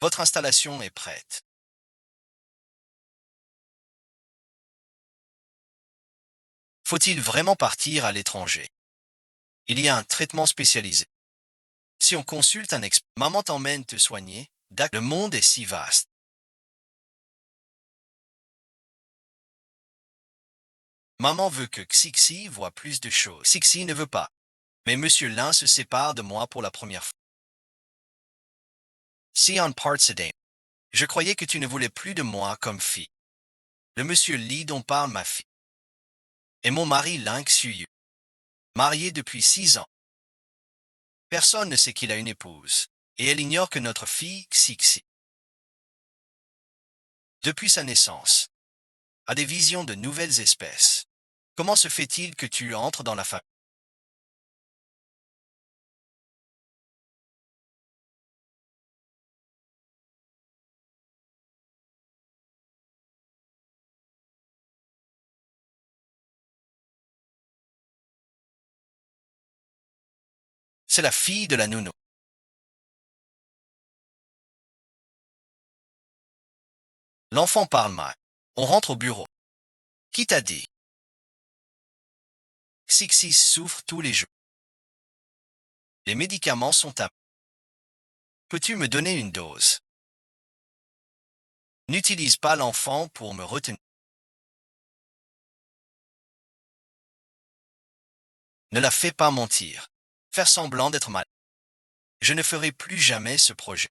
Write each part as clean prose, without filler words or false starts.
Votre installation est prête. Faut-il vraiment partir à l'étranger? Il y a un traitement spécialisé. Si on consulte un expert, maman t'emmène te soigner. Le monde est si vaste. Maman veut que Xixi voit plus de choses. Xixi ne veut pas. Mais Monsieur Lin se sépare de moi pour la première fois. Sion Partsede. Je croyais que tu ne voulais plus de moi comme fille. Le Monsieur Li dont parle ma fille. Et mon mari Ling Xuyu. Marié depuis 6 ans. Personne ne sait qu'il a une épouse. Et elle ignore que notre fille, Xixi, depuis sa naissance, a des visions de nouvelles espèces. Comment se fait-il que tu entres dans la famille? C'est la fille de la nounou. L'enfant parle mal. On rentre au bureau. Qui t'a dit? Xixi souffre tous les jours. Les médicaments sont à... Peux-tu me donner une dose? N'utilise pas l'enfant pour me retenir. Ne la fais pas mentir. Faire semblant d'être mal. Je ne ferai plus jamais ce projet.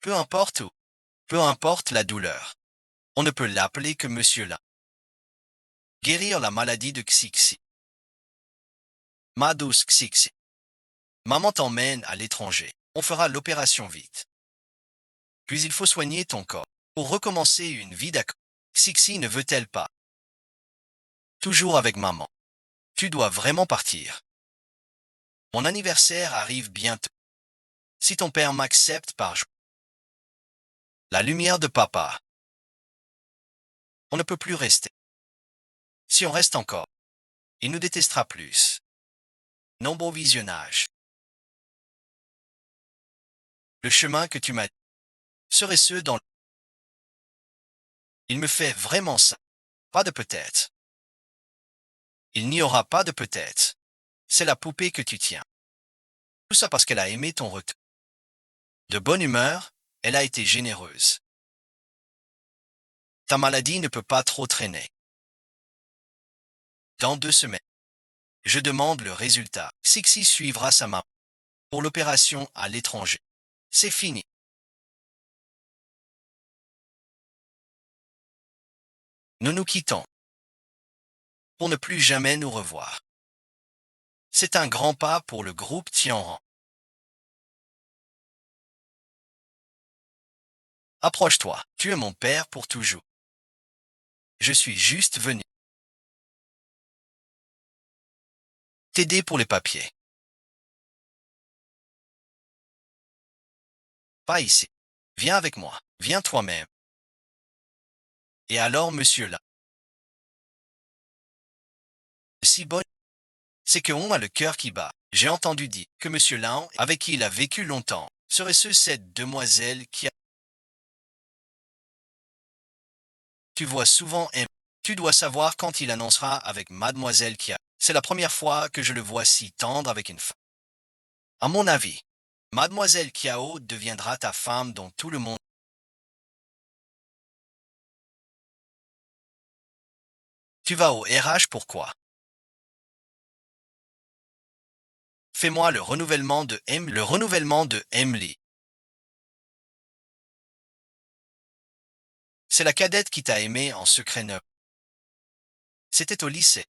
Peu importe où. Peu importe la douleur. On ne peut l'appeler que Monsieur là. Guérir la maladie de Xixi. Ma douce Xixi. Maman t'emmène à l'étranger. On fera l'opération vite. Puis il faut soigner ton corps. Pour recommencer une vie d'accord. Xixi ne veut-elle pas? Toujours avec maman. Tu dois vraiment partir. Mon anniversaire arrive bientôt. Si ton père m'accepte par jour. La lumière de papa. On ne peut plus rester. Si on reste encore, il nous détestera plus. Nombreux visionnages. Le chemin que tu m'as dit serait ceux dans... Il me fait vraiment ça. Pas de peut-être. Il n'y aura pas de peut-être. C'est la poupée que tu tiens. Tout ça parce qu'elle a aimé ton retour. De bonne humeur, elle a été généreuse. Ta maladie ne peut pas trop traîner. Dans 2 semaines, je demande le résultat. Sixi suivra sa main pour l'opération à l'étranger. C'est fini. Nous nous quittons pour ne plus jamais nous revoir. C'est un grand pas pour le groupe Tianran. Approche-toi, tu es mon père pour toujours. Je suis juste venu t'aider pour les papiers. Pas ici. Viens avec moi. Viens toi-même. Et alors, monsieur là, si bon, c'est qu'on a le cœur qui bat. J'ai entendu dire que monsieur Lao, avec qui il a vécu longtemps, serait cette demoiselle qui a... Tu vois souvent M. Tu dois savoir quand il annoncera avec mademoiselle Kia. C'est la première fois que je le vois si tendre avec une femme. À mon avis, mademoiselle Kiao deviendra ta femme dont tout le monde... Tu vas au RH pourquoi? Fais-moi le renouvellement de Emily. C'est la cadette qui t'a aimé en secret neuf. C'était au lycée.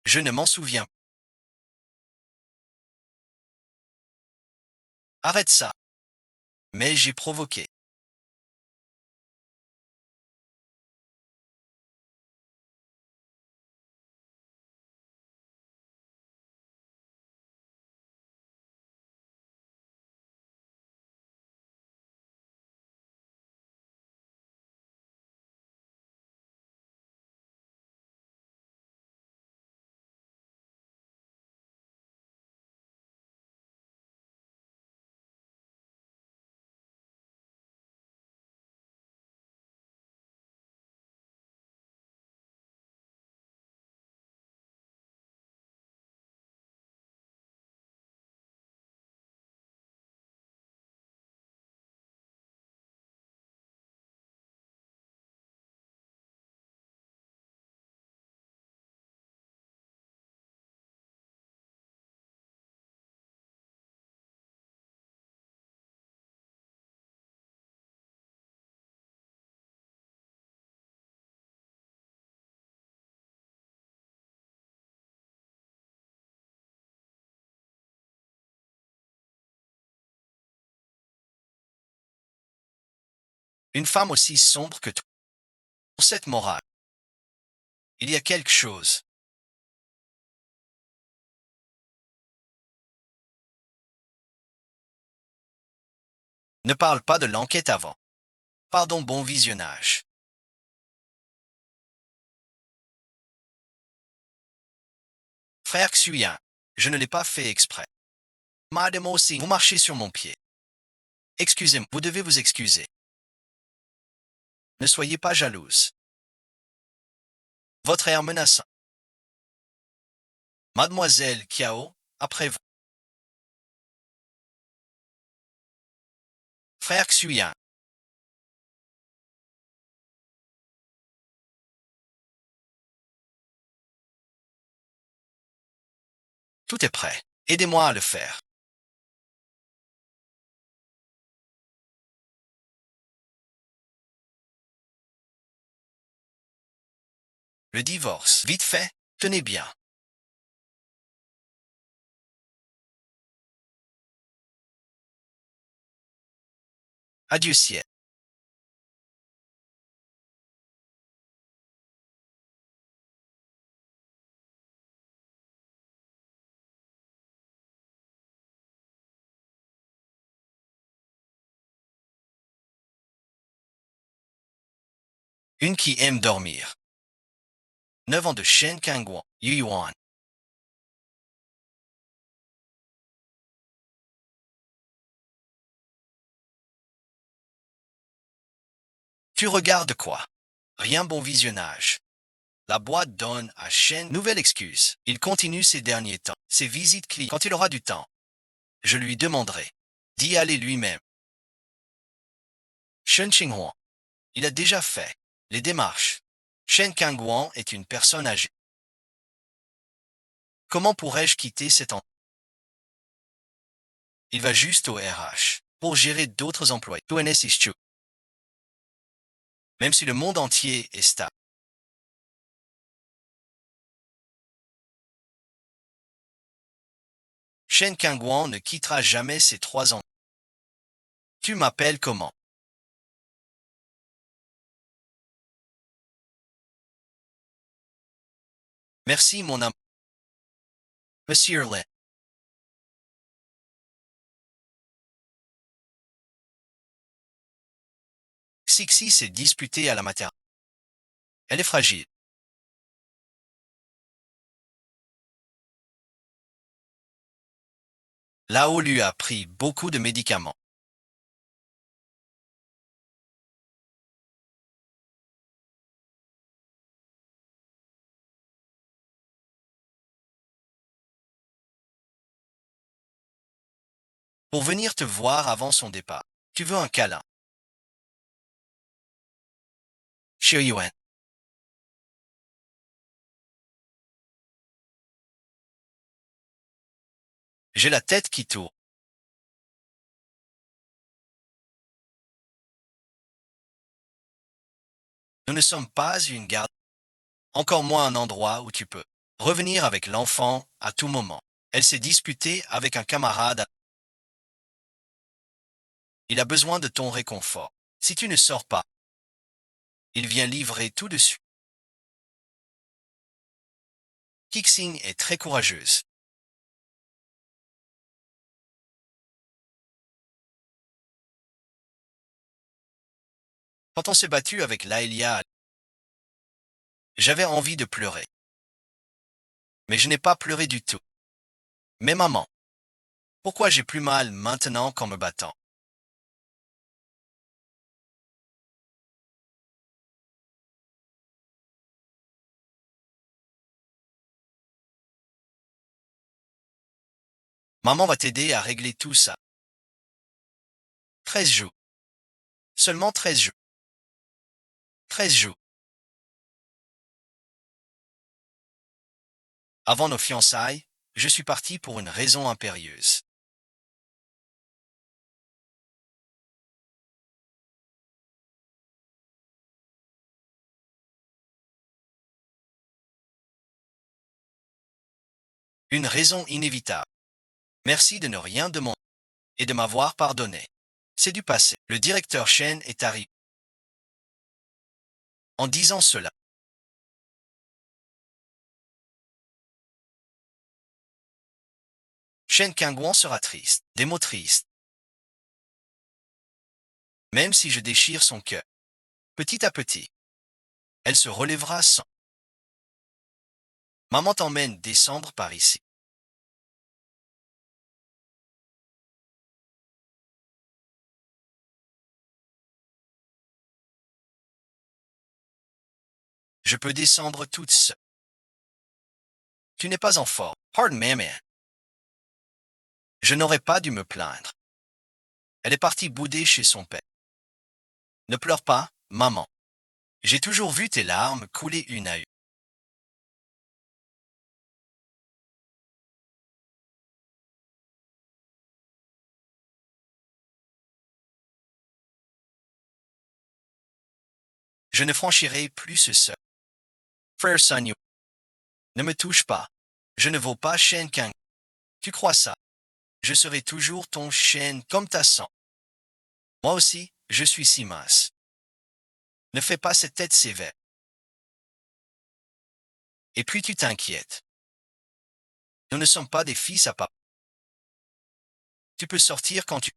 Je ne m'en souviens. Arrête ça. Mais j'ai provoqué. Une femme aussi sombre que toi. Pour cette morale, il y a quelque chose. Ne parle pas de l'enquête avant. Pardon, bon visionnage. Frère Xuyen, je ne l'ai pas fait exprès. Madame aussi, vous marchez sur mon pied. Excusez-moi, vous devez vous excuser. Ne soyez pas jalouse. Votre air menaçant. Mademoiselle Kiao, après vous. Frère Xuyen, tout est prêt. Aidez-moi à le faire. Le divorce, vite fait, tenez bien. Adieu ciel. Une qui aime dormir. 9 ans de Shen Kangguan, Yuan. Tu regardes quoi? Rien, bon visionnage. La boîte donne à Shen nouvelle excuse. Il continue ces derniers temps. Ses visites clients. Quand il aura du temps, je lui demanderai d'y aller lui-même. Shen Qinghuan. Il a déjà fait les démarches. Shen Kangguan est une personne âgée. Comment pourrais-je quitter cet endroit? Il va juste au RH pour gérer d'autres employés. TNS is true. Même si le monde entier est stable. Shen Kangguan ne quittera jamais ses 3 ans. Tu m'appelles comment? Merci mon ami. Monsieur Lin. Sixi s'est disputée à la maternité. Elle est fragile. Lao lui a pris beaucoup de médicaments. Pour venir te voir avant son départ. Tu veux un câlin? Xie Yuan. J'ai la tête qui tourne. Nous ne sommes pas une garde. Encore moins un endroit où tu peux revenir avec l'enfant à tout moment. Elle s'est disputée avec un camarade. Il a besoin de ton réconfort. Si tu ne sors pas, il vient livrer tout dessus. Kixing est très courageuse. Quand on s'est battu avec Laelia, j'avais envie de pleurer. Mais je n'ai pas pleuré du tout. Mais maman, pourquoi j'ai plus mal maintenant qu'en me battant? Maman va t'aider à régler tout ça. 13 jours. Seulement 13 jours. 13 jours. Avant nos fiançailles, je suis parti pour une raison impérieuse. Une raison inévitable. Merci de ne rien demander et de m'avoir pardonné. C'est du passé. Le directeur Chen est arrivé. En disant cela, Shen Kangwon sera triste, des mots tristes, même si je déchire son cœur. Petit à petit, elle se relèvera sans. Maman t'emmène descendre par ici. Je peux descendre toute seule. Tu n'es pas en forme. Pardon, maman. Je n'aurais pas dû me plaindre. Elle est partie bouder chez son père. Ne pleure pas, maman. J'ai toujours vu tes larmes couler une à une. Je ne franchirai plus ce seuil. Frère Sanyo, ne me touche pas. Je ne vaux pas Shen Kang. Tu crois ça? Je serai toujours ton chêne comme ta sang. Moi aussi, je suis si mince. Ne fais pas cette tête sévère. Et puis tu t'inquiètes. Nous ne sommes pas des fils à papa. Tu peux sortir quand tu...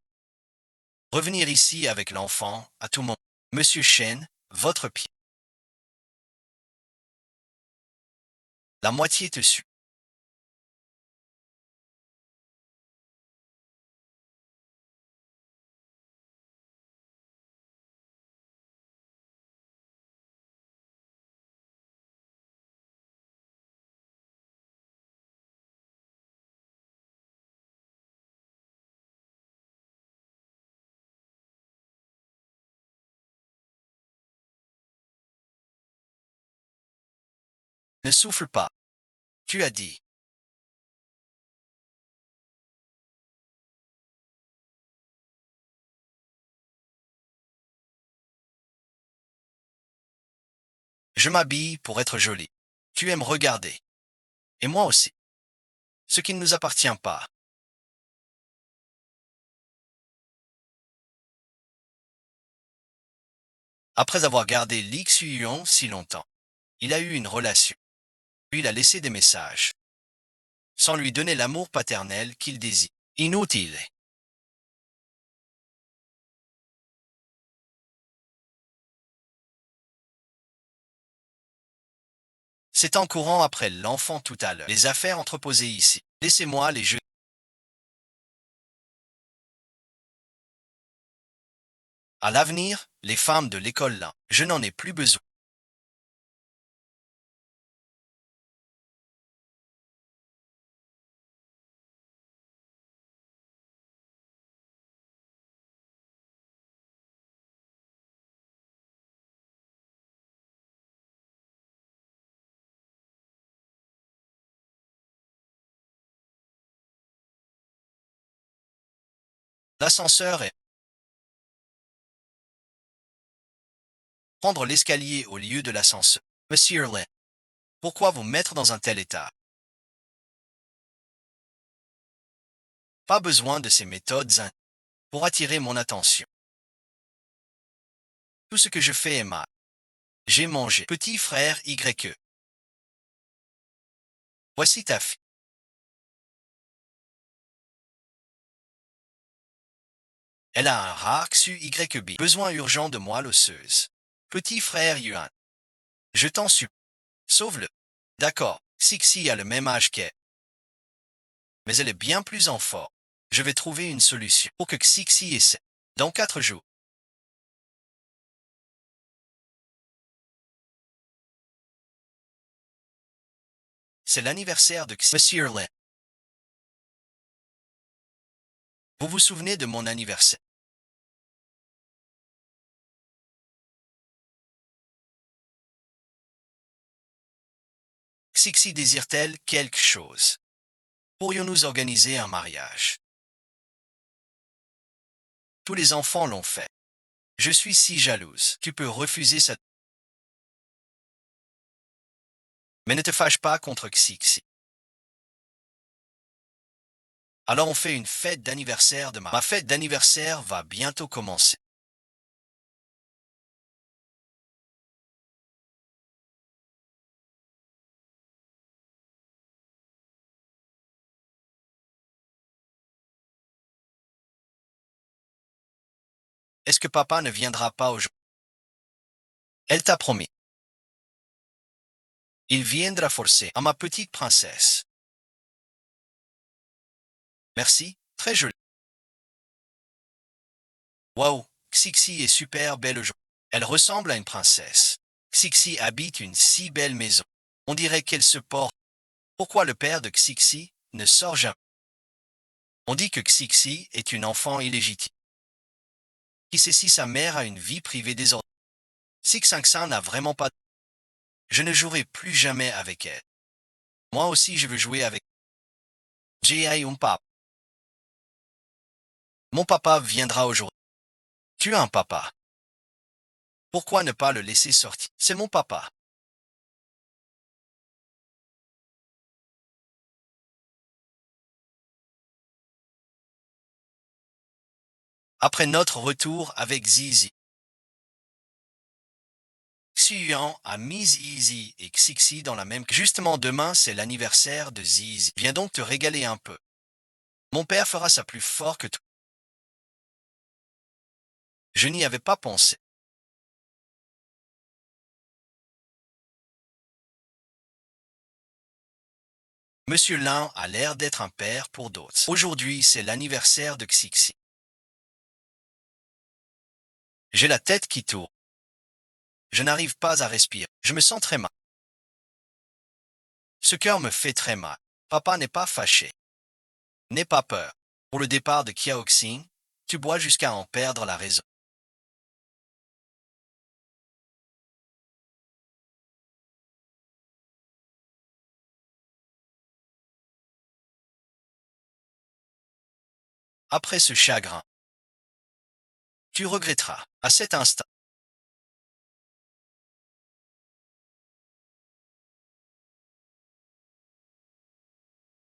Revenir ici avec l'enfant, à tout moment. Monsieur Shen, votre pied. La moitié te suit. Ne souffle pas. Tu as dit. Je m'habille pour être jolie. Tu aimes regarder. Et moi aussi. Ce qui ne nous appartient pas. Après avoir gardé Li Xuyong si longtemps, il a eu une relation. Puis il a laissé des messages. Sans lui donner l'amour paternel qu'il désire. Inutile. C'est en courant après l'enfant tout à l'heure. Les affaires entreposées ici. Laissez-moi les jeux. À l'avenir, les femmes de l'école là, je n'en ai plus besoin. L'ascenseur est prendre l'escalier au lieu de l'ascenseur. Monsieur Lin, pourquoi vous mettre dans un tel état? Pas besoin de ces méthodes pour attirer mon attention. Tout ce que je fais est mal. J'ai mangé. Petit frère YE. Voici ta fille. Elle a un rare XUYB. Besoin urgent de moelle osseuse. Petit frère Yuan. Je t'en supplie. Sauve-le. D'accord. Sixi a le même âge qu'elle. Mais elle est bien plus en forme. Je vais trouver une solution pour que Xixi essaie. Dans 4 jours. C'est l'anniversaire de Monsieur Lin. Vous vous souvenez de mon anniversaire? Xixi désire-t-elle quelque chose? Pourrions-nous organiser un mariage? Tous les enfants l'ont fait. Je suis si jalouse. Tu peux refuser ça. Mais ne te fâche pas contre Xixi. Alors on fait une fête d'anniversaire de ma fête d'anniversaire va bientôt commencer. Est-ce que papa ne viendra pas aujourd'hui? Elle t'a promis. Il viendra forcer à ma petite princesse. Merci, très joli. Waouh, Xixi est super belle aujourd'hui. Elle ressemble à une princesse. Xixi habite une si belle maison. On dirait qu'elle se porte. Pourquoi le père de Xixi ne sort jamais? On dit que Xixi est une enfant illégitime. Qui sait si sa mère a une vie privée désordonnée? Six-Cinq-Cinq n'a vraiment pas. Je ne jouerai plus jamais avec elle. Moi aussi je veux jouer avec. J.I. Papa. Mon papa viendra aujourd'hui. Tu as un papa. Pourquoi ne pas le laisser sortir? C'est mon papa. Après notre retour avec Zizi, Xian a mis Zizi et Xixi dans la même. Justement demain c'est l'anniversaire de Zizi. Viens donc te régaler un peu. Mon père fera ça plus fort que toi. Je n'y avais pas pensé. Monsieur Lin a l'air d'être un père pour d'autres. Aujourd'hui c'est l'anniversaire de Xixi. J'ai la tête qui tourne. Je n'arrive pas à respirer. Je me sens très mal. Ce cœur me fait très mal. Papa n'est pas fâché. N'aie pas peur. Pour le départ de Qiaoxing, tu bois jusqu'à en perdre la raison. Après ce chagrin, tu regretteras. À cet instant,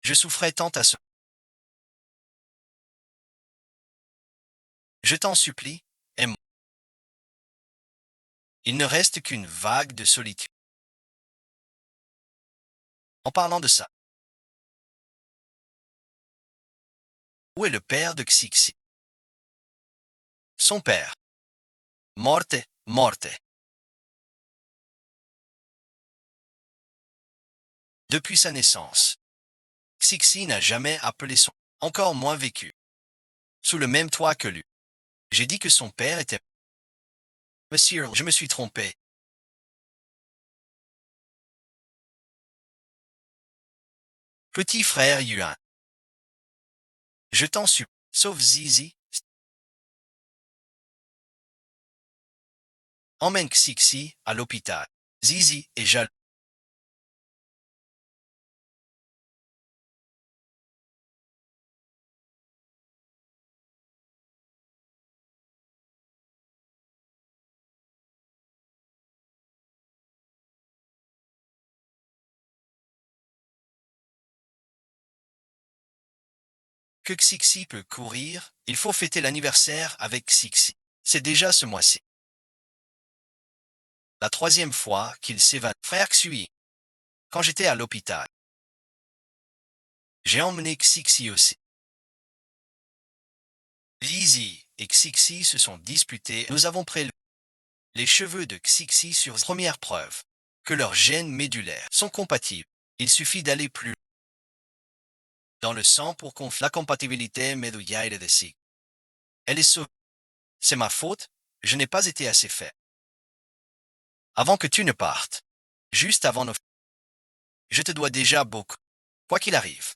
je souffrais tant à ce. Je t'en supplie, aime-moi. Il ne reste qu'une vague de solitude. En parlant de ça, où est le père de Xixi? Son père. Morte, morte. Depuis sa naissance, Xixi n'a jamais appelé son, encore moins vécu, sous le même toit que lui. J'ai dit que son père était. Monsieur, je me suis trompé. Petit frère Yuan, je t'en supplie, sauf Zizi, emmène Xixi à l'hôpital. Zizi est jaloux. Que Xixi peut courir, il faut fêter l'anniversaire avec Xixi. C'est déjà ce mois-ci. La troisième fois qu'il s'évade. Frère Xui, quand j'étais à l'hôpital, j'ai emmené Xixi aussi. Zizi et Xixi se sont disputés. Nous avons prélevé les cheveux de Xixi sur première preuve que leurs gènes médulaires sont compatibles. Il suffit d'aller plus dans le sang pour qu'on la compatibilité médullaire de Sig. Elle est sauvée. C'est ma faute, je n'ai pas été assez fait. Avant que tu ne partes, juste avant nos... Je te dois déjà beaucoup, quoi qu'il arrive.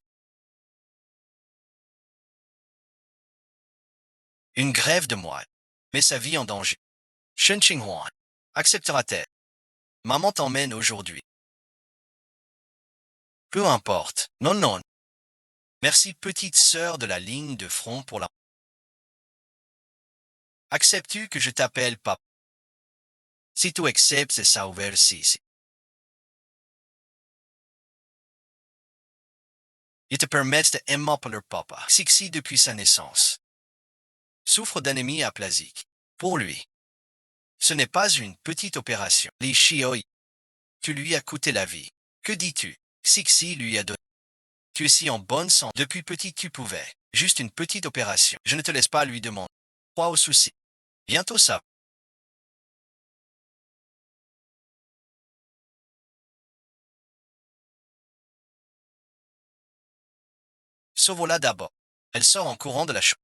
Une grève de moelle met sa vie en danger. Shen Qinghuan acceptera-t-elle? Maman t'emmène aujourd'hui. Peu importe. Non, non. Merci petite sœur de la ligne de front pour la... Acceptes-tu que je t'appelle papa? Si tu acceptes, c'est ça ouvert si. Il te permet de m'appeler papa. Sixi depuis sa naissance. Souffre d'anémie aplasique. Pour lui, ce n'est pas une petite opération. Les chioi, tu lui as coûté la vie. Que dis-tu? Sixi lui a donné. Tu es si en bonne santé. Depuis petit tu pouvais. Juste une petite opération. Je ne te laisse pas lui demander. Crois au souci. Bientôt ça. Sauve-la d'abord. Elle sort en courant de la chambre.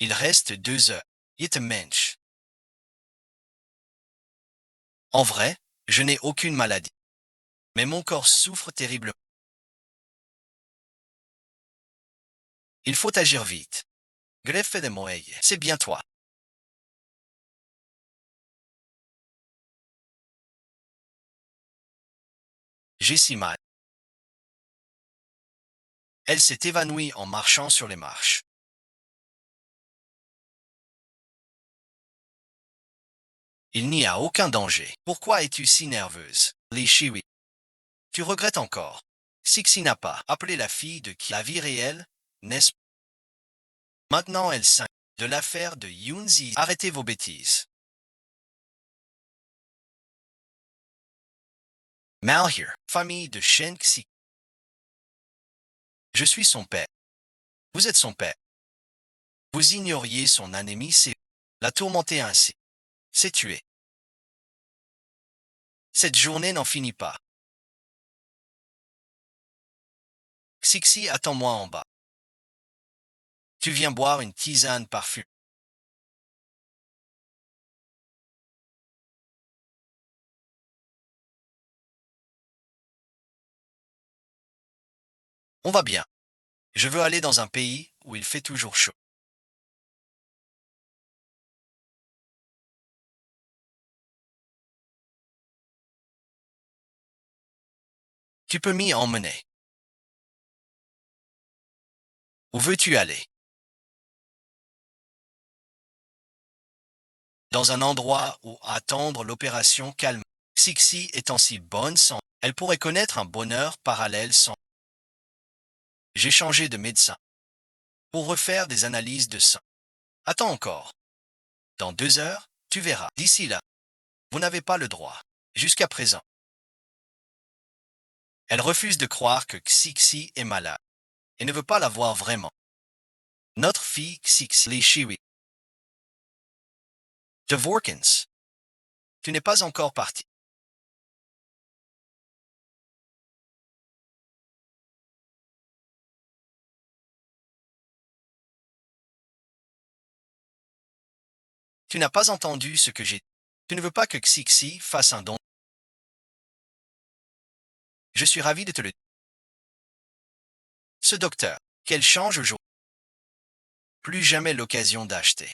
Il reste 2 heures. Mensch. En vrai, je n'ai aucune maladie. Mais mon corps souffre terriblement. Il faut agir vite. Greffe de moelle. C'est bien toi. J'ai si mal. Elle s'est évanouie en marchant sur les marches. Il n'y a aucun danger. Pourquoi es-tu si nerveuse? Les chiwi. Tu regrettes encore. Sixi n'a pas appelé la fille de qui la vie réelle, n'est-ce pas? Maintenant elle sait de l'affaire de Yunzi. Arrêtez vos bêtises. Malheur, famille de Shen Xi. Je suis son père. Vous êtes son père. Vous ignoriez son anémie, c'est la tourmenter ainsi. C'est tué. Cette journée n'en finit pas. Sixi, attends-moi en bas. Tu viens boire une tisane parfumée. On va bien. Je veux aller dans un pays où il fait toujours chaud. Tu peux m'y emmener. Où veux-tu aller? Dans un endroit où attendre l'opération calme. Sixi est en si bonne santé. Elle pourrait connaître un bonheur parallèle sans. J'ai changé de médecin pour refaire des analyses de sang. Attends encore. Dans 2 heures, tu verras. D'ici là, vous n'avez pas le droit. Jusqu'à présent. Elle refuse de croire que Xixi est malade et ne veut pas la voir vraiment. Notre fille Xixi les Chiwi. De Vorkins. Tu n'es pas encore parti. Tu n'as pas entendu ce que j'ai dit. Tu ne veux pas que Xixi fasse un don. Je suis ravi de te le dire. Ce docteur, qu'elle change aujourd'hui. Plus jamais l'occasion d'acheter.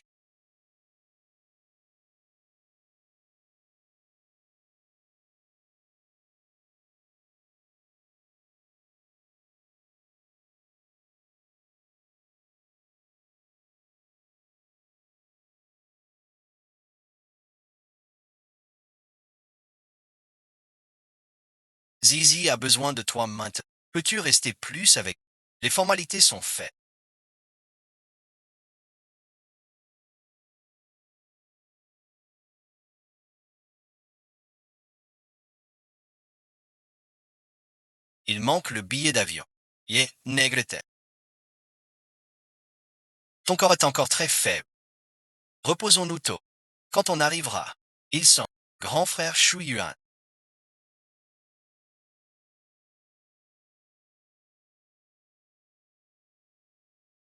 Zizi a besoin de toi maintenant. Peux-tu rester plus avec. Les formalités sont faites. Il manque le billet d'avion. Yé, négrette. Ton corps est encore très faible. Reposons-nous tôt. Quand on arrivera, ils sont. Grand frère Shu Yuan.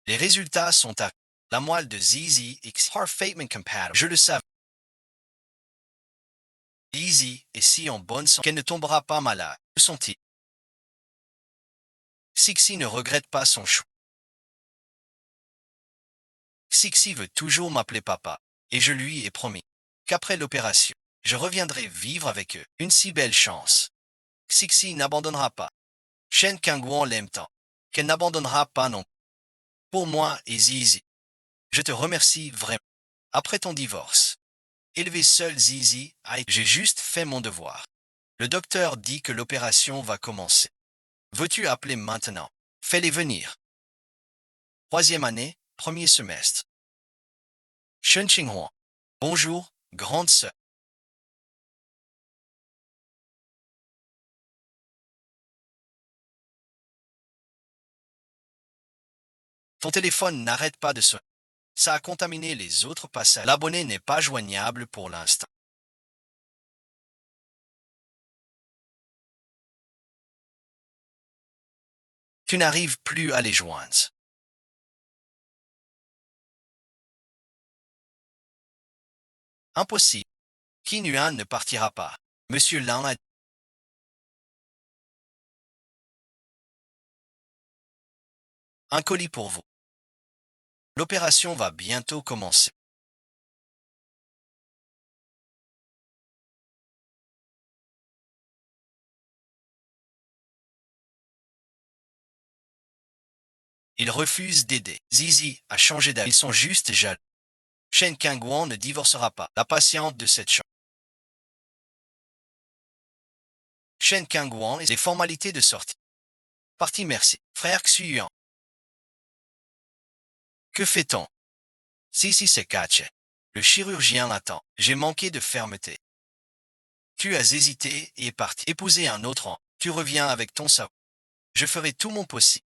Les résultats sont à. La moelle de Zizi X parfaitement compatible. Je le savais. Zizi est si en bonne santé qu'elle ne tombera pas malade. Que sont-ils? Sixi ne regrette pas son choix. Sixi veut toujours m'appeler papa, et je lui ai promis qu'après l'opération, Je reviendrai vivre avec eux. Une si belle chance. Xixi n'abandonnera pas. Shen Kangwon l'aime tant qu'elle n'abandonnera pas non. Pour moi et Zizi. Je te remercie vraiment. Après ton divorce, élever seul Zizi, j'ai juste fait mon devoir. Le docteur dit que l'opération va commencer. Veux-tu appeler maintenant? Fais-les venir. Troisième année, premier semestre. Shen Qinghuan. Bonjour, grande sœur. Ton téléphone n'arrête pas de sonner. Ça a contaminé les autres passages. L'abonné n'est pas joignable pour l'instant. Tu n'arrives plus à les joindre. Impossible. Qin Yuan ne partira pas. Monsieur Lan a un colis pour vous. L'opération va bientôt commencer. Ils refusent d'aider. Zizi a changé d'avis. Ils sont juste jaloux. Shen Kangwon ne divorcera pas. La patiente de cette chambre. Shen Kangwon et les formalités de sortie. Parti merci. Frère Xuyuan. Que fait-on? Si c'est Kache. Le chirurgien l'attend. J'ai manqué de fermeté. Tu as hésité et est parti. Épouser un autre an. Tu reviens avec ton savoir. Je ferai tout mon possible.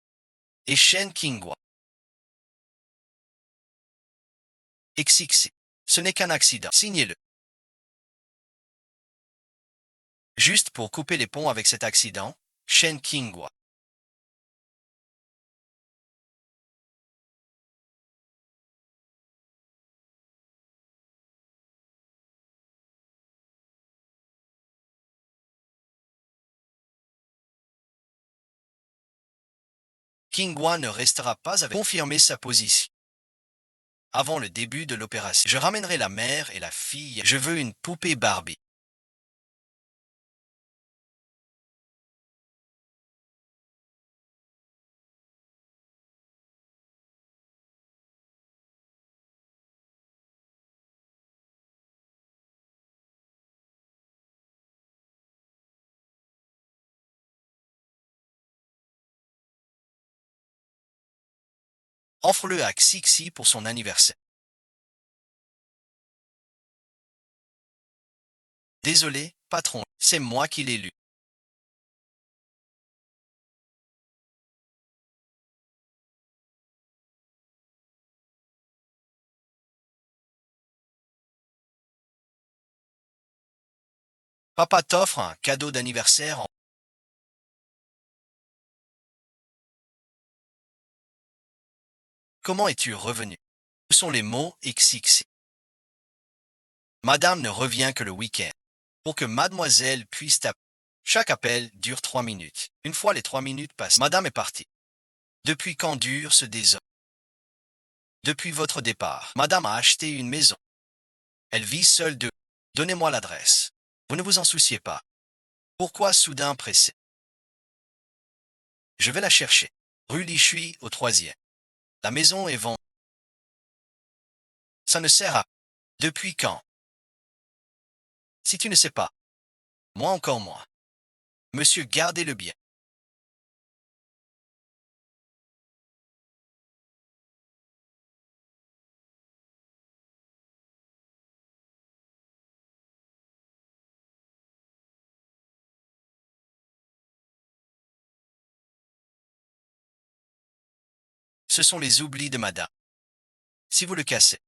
Et Shen Kingwa. XXC. Ce n'est qu'un accident. Signez-le. Juste pour couper les ponts avec cet accident, Shen Kingwa. Kingwa ne restera pas avec confirmer sa position. Avant le début de l'opération, je ramènerai la mère et la fille. Je veux une poupée Barbie. Offre-le à Xixi pour son anniversaire. Désolé, patron, c'est moi qui l'ai lu. Papa t'offre un cadeau d'anniversaire en... Comment es-tu revenu? Ce sont les mots XXI. Madame ne revient que le week-end. Pour que mademoiselle puisse t'appeler. Chaque appel dure 3 minutes. Une fois les 3 minutes passées, madame est partie. Depuis quand dure ce désordre? Depuis votre départ, madame a acheté une maison. Elle vit seule de... Donnez-moi l'adresse. Vous ne vous en souciez pas. Pourquoi soudain pressé? Je vais la chercher. Rue Lichui au troisième. La maison est vendue. Ça ne sert à... Depuis quand? Si tu ne sais pas. Moi encore moins. Monsieur, gardez le bien. Ce sont les oublis de madame. Si vous le cassez,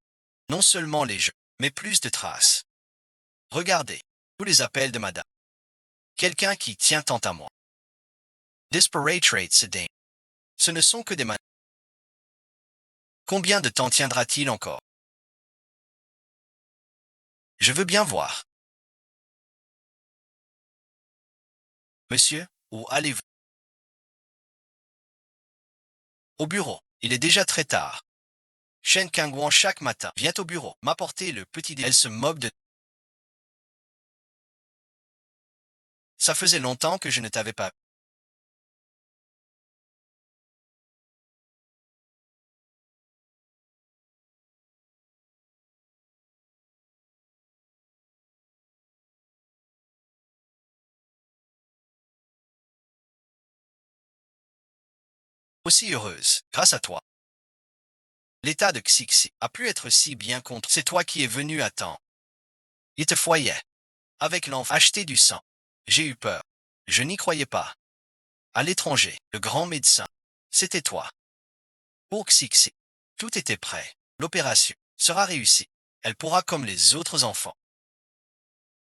non seulement les jeux, mais plus de traces. Regardez, tous les appels de madame. Quelqu'un qui tient tant à moi. Disparate rate sedane. Ce ne sont que des man... Combien de temps tiendra-t-il encore? Je veux bien voir. Monsieur, où allez-vous? Au bureau. Il est déjà très tard. Shen Kangwon chaque matin vient au bureau m'apporter le petit dé. Elle se moque de... Ça faisait longtemps que je ne t'avais pas vu. Aussi heureuse, grâce à toi. L'état de Xixi a pu être si bien contre. C'est toi qui es venu à temps. Il te foyait. Avec l'enfant acheté du sang. J'ai eu peur. Je n'y croyais pas. À l'étranger, le grand médecin. C'était toi. Pour Xixi. Tout était prêt. L'opération sera réussie. Elle pourra, comme les autres enfants,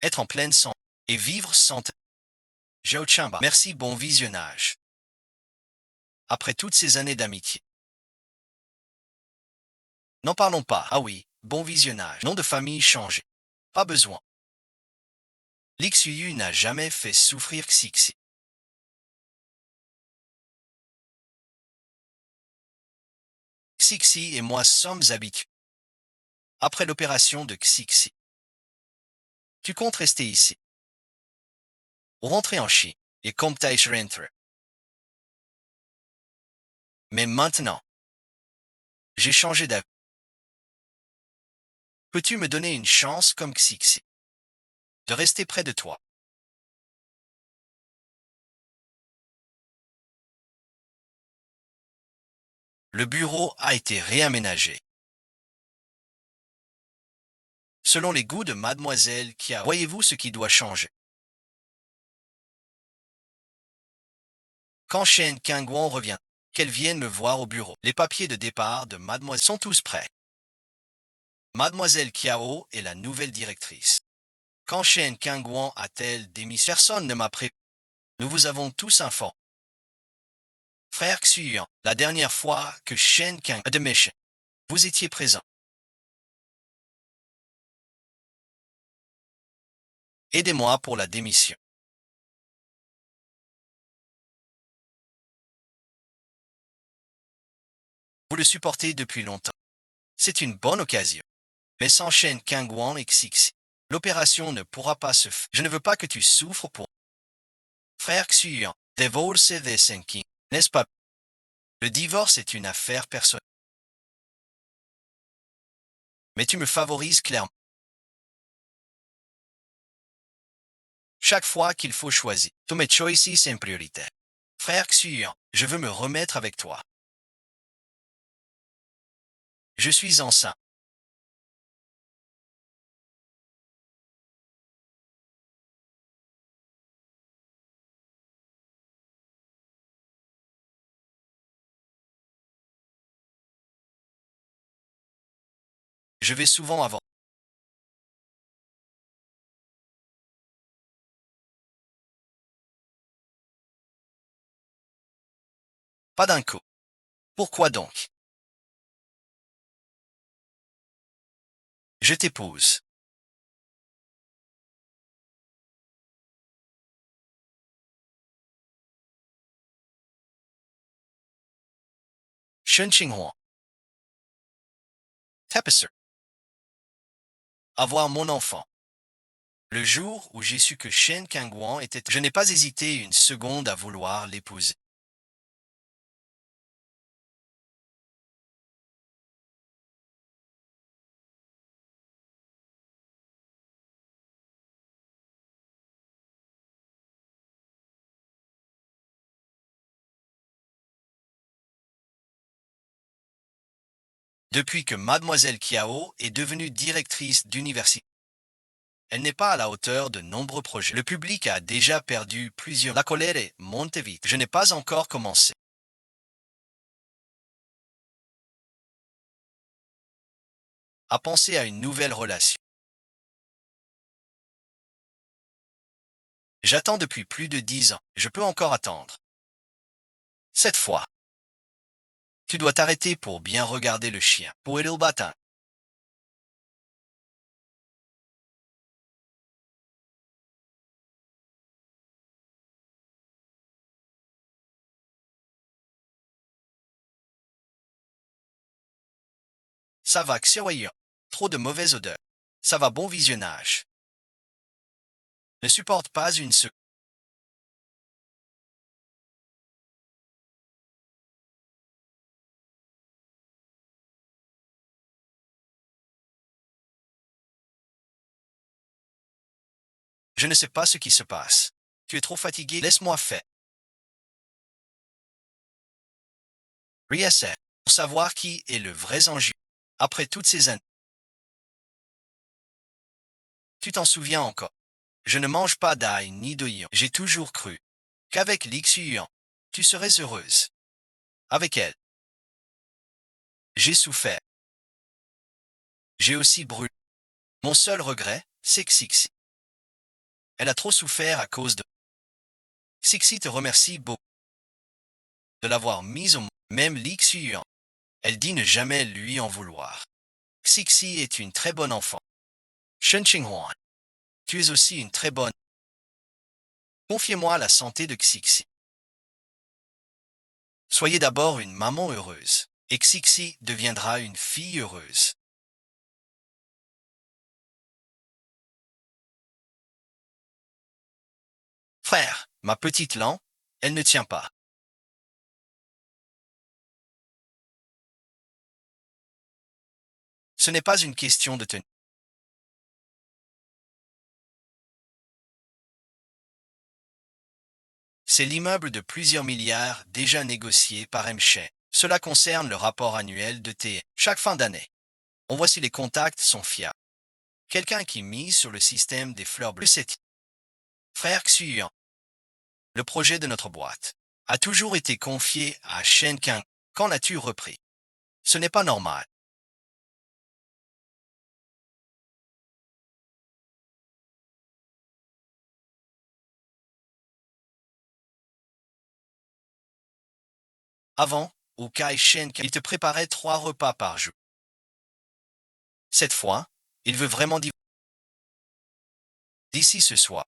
être en pleine santé et vivre sans. Zhao Chamba. Merci, bon visionnage. Après toutes ces années d'amitié. N'en parlons pas. Ah oui, bon visionnage. Nom de famille changé. Pas besoin. L'Ixuyu n'a jamais fait souffrir Xixi. Xixi et moi sommes habitués. Après l'opération de Xixi. Tu comptes rester ici. Ou rentrer en Chine. Et comme Taish rentre. Mais maintenant, j'ai changé d'avis. Peux-tu me donner une chance comme Xixi? De rester près de toi. Le bureau a été réaménagé. Selon les goûts de mademoiselle Kia, voyez-vous ce qui doit changer? Quand Shen Kangwon revient, qu'elle vienne me voir au bureau. Les papiers de départ de mademoiselle sont tous prêts. Mademoiselle Kiao est la nouvelle directrice. Quand Shen Kangwon a-t-elle démissionné? Personne ne m'a prévenu. Nous vous avons tous informés. Frère Xuyan, la dernière fois que Shen Kang a démissionné, vous étiez présent. Aidez-moi pour la démission. Vous le supportez depuis longtemps. C'est une bonne occasion. Mais sans Shen Kangwon et Xixi, l'opération ne pourra pas se faire. Je ne veux pas que tu souffres pour. Frère Xuyan, divorce de Senki, n'est-ce pas? Le divorce est une affaire personnelle. Mais tu me favorises clairement. Chaque fois qu'il faut choisir, tous mes choices sont prioritaires. Frère Xuyan, je veux me remettre avec toi. Je suis enceinte. Je vais souvent avant. Pas d'un coup. Pourquoi donc? Je t'épouse. Shen Qinghuan. Tapisser. Avoir mon enfant. Le jour où j'ai su que Shen Kangwon était, je n'ai pas hésité une seconde à vouloir l'épouser. Depuis que mademoiselle Kiao est devenue directrice d'université, elle n'est pas à la hauteur de nombreux projets. Le public a déjà perdu plusieurs. La colère est montée vite. Je n'ai pas encore commencé à penser à une nouvelle relation. J'attends depuis plus de 10 ans. Je peux encore attendre. Cette fois, tu dois t'arrêter pour bien regarder le chien. Pour le Batin. Ça va, Xiaoyan. Trop de mauvaise odeur. Ça va, bon visionnage. Ne supporte pas une seconde. Je ne sais pas ce qui se passe. Tu es trop fatigué, laisse-moi faire. Reessaie. Pour savoir qui est le vrai enjeu. Après toutes ces années, tu t'en souviens encore. Je ne mange pas d'ail ni d'oignon. J'ai toujours cru qu'avec l'Ixuan, tu serais heureuse. Avec elle, j'ai souffert. J'ai aussi brûlé. Mon seul regret, c'est que Sixi. Elle a trop souffert à cause de... Sixi te remercie beaucoup de l'avoir mise au monde. Même l'Ixuan. Elle dit ne jamais lui en vouloir. Sixi est une très bonne enfant. Shen Qinghuan, tu es aussi une très bonne. Confiez-moi la santé de Xixi. Soyez d'abord une maman heureuse, et Xixi deviendra une fille heureuse. Frère, ma petite Lan, elle ne tient pas. Ce n'est pas une question de tenue. C'est l'immeuble de plusieurs milliards déjà négocié par M-Chain. Cela concerne le rapport annuel de T. Chaque fin d'année. On voit si les contacts sont fiables. Quelqu'un qui mise sur le système des fleurs bleues, c'est Frère Xuan. Le projet de notre boîte a toujours été confié à Shen Kang. Quand l'as-tu repris? Ce n'est pas normal. Avant, au Kai Shen Kang, il te préparait 3 repas par jour. Cette fois, il veut vraiment dire d'ici ce soir.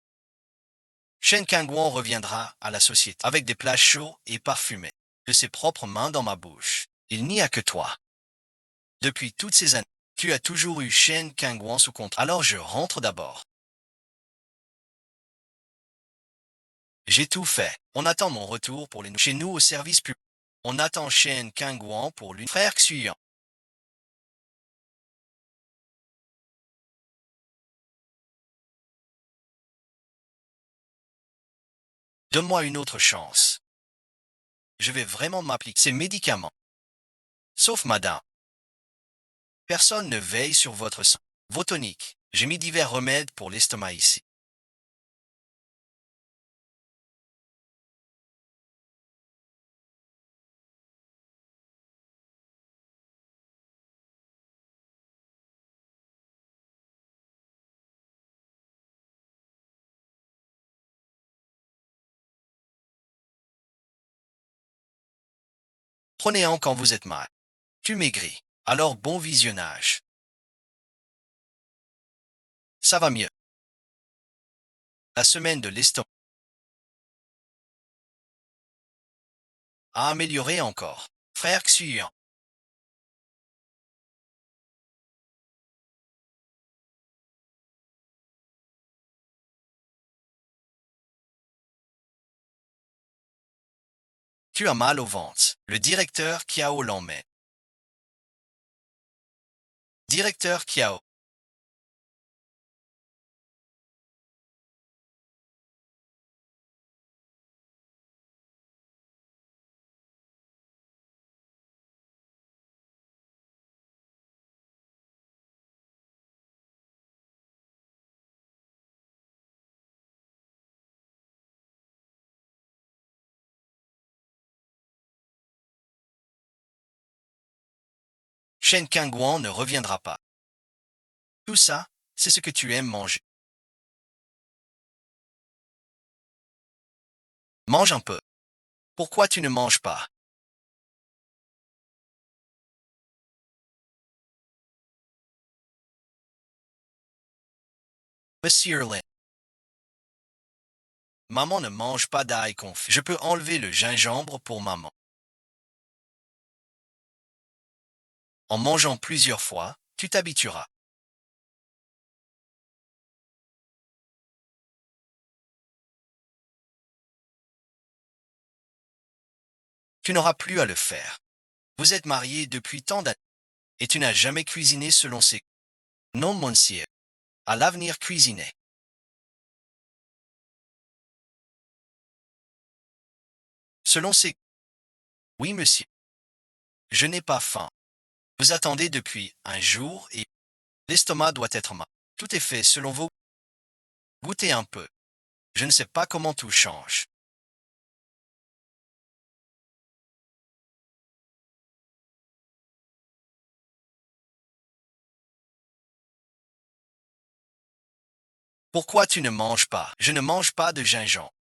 Shen Kangwon reviendra à la société avec des plats chauds et parfumés, de ses propres mains dans ma bouche. Il n'y a que toi. Depuis toutes ces années, tu as toujours eu Shen Kangwon sous contrat. Alors je rentre d'abord. J'ai tout fait. On attend mon retour pour les chez nous au service public. On attend Shen Kangwon pour lui. Frère Xuan. Donne-moi une autre chance. Je vais vraiment m'appliquer ces médicaments. Sauf madame. Personne ne veille sur votre sang. Vos toniques. J'ai mis divers remèdes pour l'estomac ici. Prenez-en quand vous êtes mal. Tu maigris. Alors bon visionnage. Ça va mieux. La semaine de l'estomac a amélioré encore. Frère Xuan. Tu as mal au ventre. Le directeur Kiao l'emmène. Directeur Kiao. Shen Kangwon ne reviendra pas. Tout ça, c'est ce que tu aimes manger. Mange un peu. Pourquoi tu ne manges pas? Monsieur Lin. Maman ne mange pas d'ail confit. Je peux enlever le gingembre pour maman. En mangeant plusieurs fois, tu t'habitueras. Tu n'auras plus à le faire. Vous êtes mariés depuis tant d'années et tu n'as jamais cuisiné selon ses... Non, monsieur. À l'avenir, cuisiner. Selon ses... Oui, monsieur. Je n'ai pas faim. Vous attendez depuis un jour et l'estomac doit être mal. Tout est fait selon vos... Goûtez un peu. Je ne sais pas comment tout change. Pourquoi tu ne manges pas? Je ne mange pas de gingembre.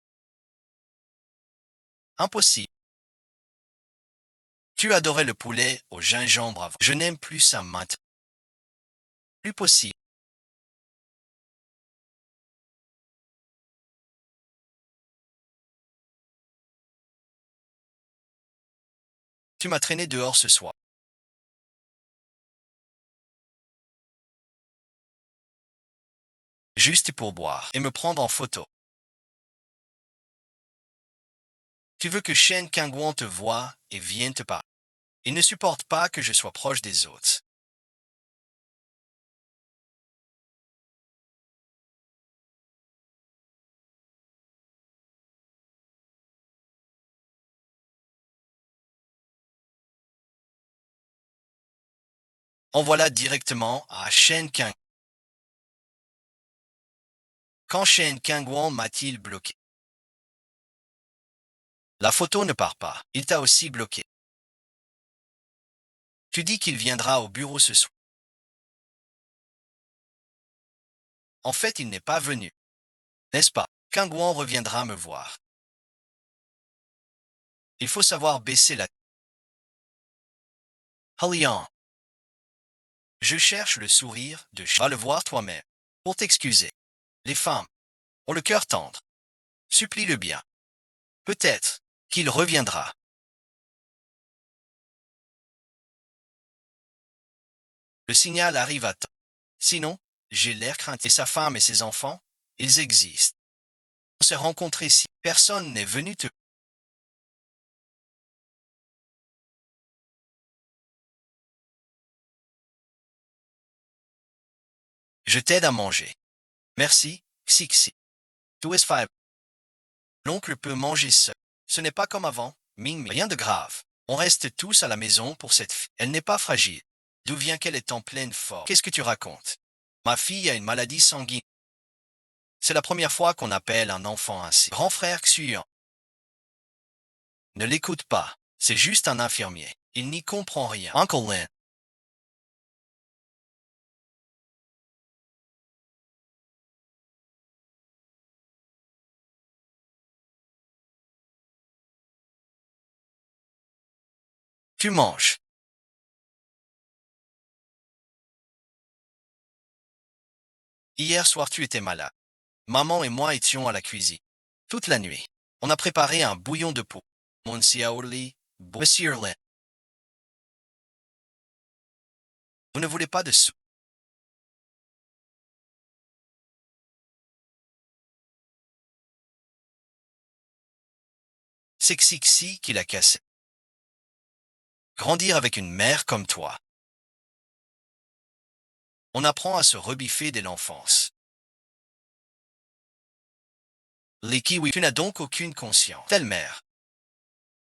Impossible. Tu adorais le poulet au gingembre avant. Je n'aime plus ça maintenant. Plus possible. Tu m'as traîné dehors ce soir. Juste pour boire et me prendre en photo. Tu veux que Shen Kangwon te voie et vienne te parler. Il ne supporte pas que je sois proche des autres. Envoie-la directement à Shen Kang. Quand Shen Kangwon m'a-t-il bloqué? La photo ne part pas. Il t'a aussi bloqué. Tu dis qu'il viendra au bureau ce soir. En fait, il n'est pas venu. N'est-ce pas? Kangwon reviendra me voir. Il faut savoir baisser la... Halian. Je cherche le sourire de... Va le voir toi-même. Pour t'excuser. Les femmes ont le cœur tendre. Supplie-le bien. Peut-être qu'il reviendra. Le signal arrive à temps. Sinon, j'ai l'air craintif. Et sa femme et ses enfants, ils existent. On s'est rencontrés ici. Personne n'est venu te... Je t'aide à manger. Merci, Xixi. Tout est five. L'oncle peut manger seul. Ce n'est pas comme avant, Ming, rien de grave. On reste tous à la maison pour cette fille. Elle n'est pas fragile. D'où vient qu'elle est en pleine forme? Qu'est-ce que tu racontes? Ma fille a une maladie sanguine. C'est la première fois qu'on appelle un enfant ainsi. Grand frère Xuan. Ne l'écoute pas. C'est juste un infirmier. Il n'y comprend rien. Uncle Lin. Tu manges. Hier soir tu étais malade. Maman et moi étions à la cuisine. Toute la nuit. On a préparé un bouillon de peau. Mon Siaoli, Monsieur Lin. Vous ne voulez pas de soupe. C'est Xixi qui l'a cassé. Grandir avec une mère comme toi. On apprend à se rebiffer dès l'enfance. Les kiwis, tu n'as donc aucune conscience. Telle mère.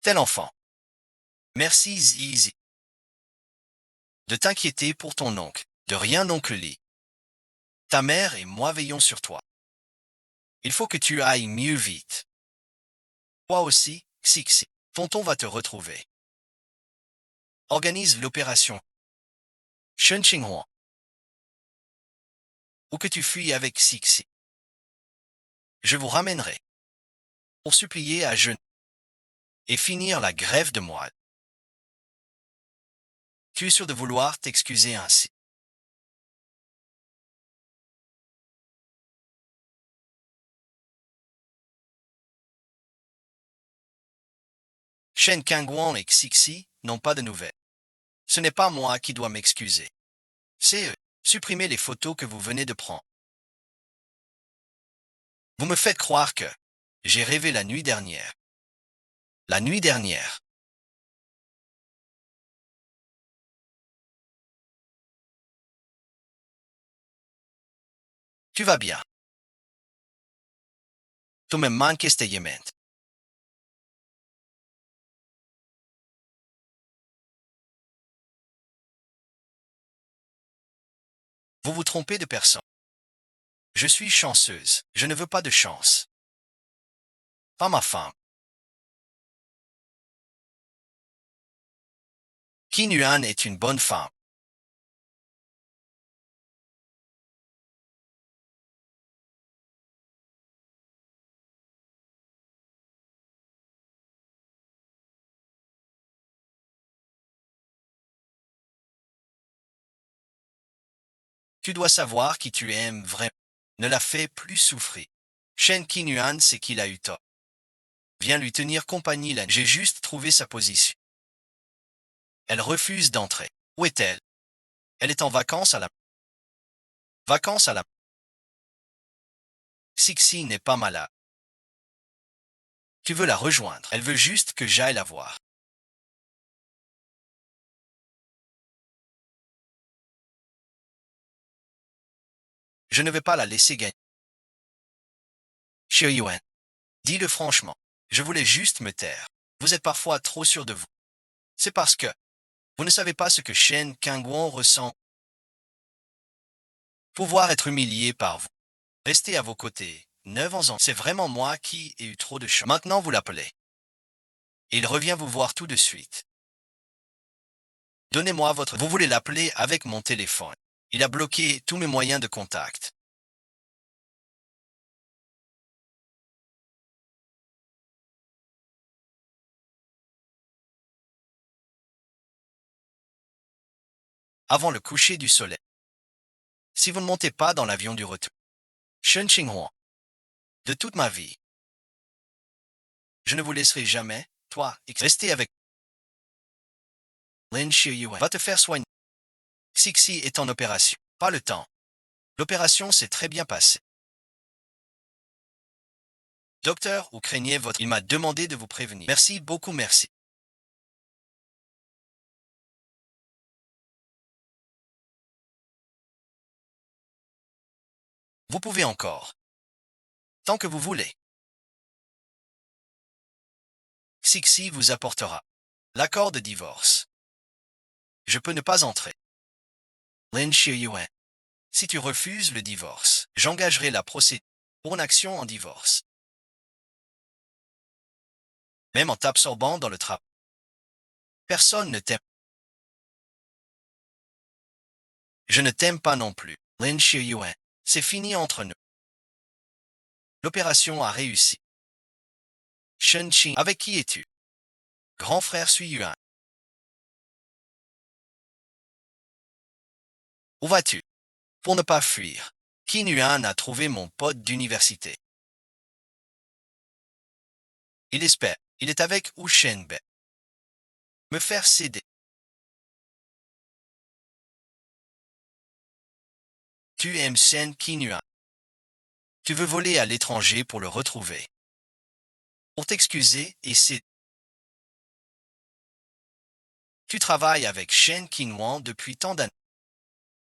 Tel enfant. Merci Zizi. De t'inquiéter pour ton oncle. De rien oncle Lee. Ta mère et moi veillons sur toi. Il faut que tu ailles mieux vite. Toi aussi, Xixi. Tonton va te retrouver. Organise l'opération. Shen Xinghua. Ou que tu fuis avec Xixi. Je vous ramènerai. Pour supplier à genoux. Et finir la grève de moelle. Tu es sûr de vouloir t'excuser ainsi. Shen Kangwon et Xixi n'ont pas de nouvelles. Ce n'est pas moi qui dois m'excuser. C'est eux. Supprimez les photos que vous venez de prendre. Vous me faites croire que j'ai rêvé la nuit dernière. La nuit dernière. Tu vas bien. Tu me manques este Vous vous trompez de personne. Je suis chanceuse. Je ne veux pas de chance. Pas ma femme. Qin Yuan est une bonne femme. Tu dois savoir qui tu aimes vraiment. Ne la fais plus souffrir. Shen Qin Yuan sait qu'il a eu tort. Viens lui tenir compagnie là. J'ai juste trouvé sa position. Elle refuse d'entrer. Où est-elle? Elle est en vacances à la... Vacances à la... Sixi n'est pas malade. Tu veux la rejoindre. Elle veut juste que j'aille la voir. Je ne vais pas la laisser gagner. Xie Yuan, dis-le franchement. Je voulais juste me taire. Vous êtes parfois trop sûr de vous. C'est parce que vous ne savez pas ce que Shen Kangwon ressent. Pouvoir être humilié par vous. Rester à vos côtés. 9 ans. C'est vraiment moi qui ai eu trop de chance. Maintenant vous l'appelez. Il revient vous voir tout de suite. Donnez-moi votre... Vous voulez l'appeler avec mon téléphone. Il a bloqué tous mes moyens de contact. Avant le coucher du soleil. Si vous ne montez pas dans l'avion du retour. Shen Qinghuan. De toute ma vie. Je ne vous laisserai jamais, toi, rester avec Lin Shiyuan. Va te faire soigner. Sixi est en opération. Pas le temps. L'opération s'est très bien passée. Docteur, ou craignez votre... Il m'a demandé de vous prévenir. Merci beaucoup, merci. Vous pouvez encore. Tant que vous voulez. Sixi vous apportera l'accord de divorce. Je peux ne pas entrer. Lin Shiyuan. Si tu refuses le divorce, j'engagerai la procédure pour une action en divorce. Même en t'absorbant dans le travail. Personne ne t'aime. Je ne t'aime pas non plus. Lin Shiyuan. C'est fini entre nous. L'opération a réussi. Shen Qing. Avec qui es-tu? Grand frère Sui Yuan. Où vas-tu? Pour ne pas fuir. Qin Yuan a trouvé mon pote d'université. Il espère. Il est avec Wu Shenbei. Me faire céder. Tu aimes Shen Qin Yuan. Tu veux voler à l'étranger pour le retrouver. Pour t'excuser et c'est... Tu travailles avec Shen Qinhuan depuis tant d'années.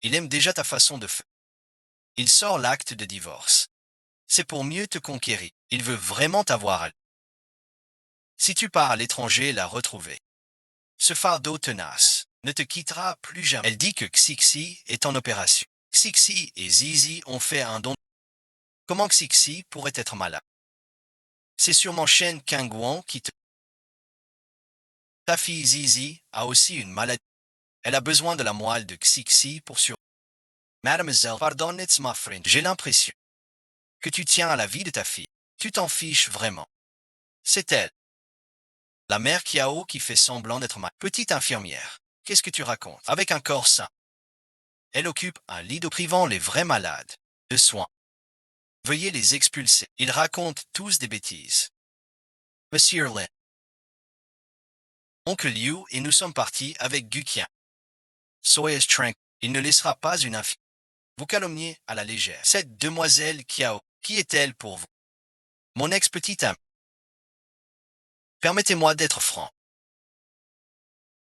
Il aime déjà ta façon de faire. Il sort l'acte de divorce. C'est pour mieux te conquérir. Il veut vraiment t'avoir à lui. Si tu pars à l'étranger la retrouver, ce fardeau tenace ne te quittera plus jamais. Elle dit que Xixi est en opération. Xixi et Zizi ont fait un don. Comment Xixi pourrait être malade? C'est sûrement Shen Kangwon qui te... Ta fille Zizi a aussi une maladie. Elle a besoin de la moelle de Xixi pour sur... Mademoiselle, pardonnez ma French. J'ai l'impression que tu tiens à la vie de ta fille. Tu t'en fiches vraiment. C'est elle. La mère Kiao qui fait semblant d'être ma petite infirmière. Qu'est-ce que tu racontes? Avec un corps sain. Elle occupe un lit de privant les vrais malades de soins. Veuillez les expulser. Ils racontent tous des bêtises. Monsieur Lin. Oncle Liu et nous sommes partis avec Guqian. Soyez tranquille. Il ne laissera pas une infirmière. Vous calomniez à la légère. Cette demoiselle Kiao, qui est-elle pour vous? Mon ex-petite amie. Permettez-moi d'être franc.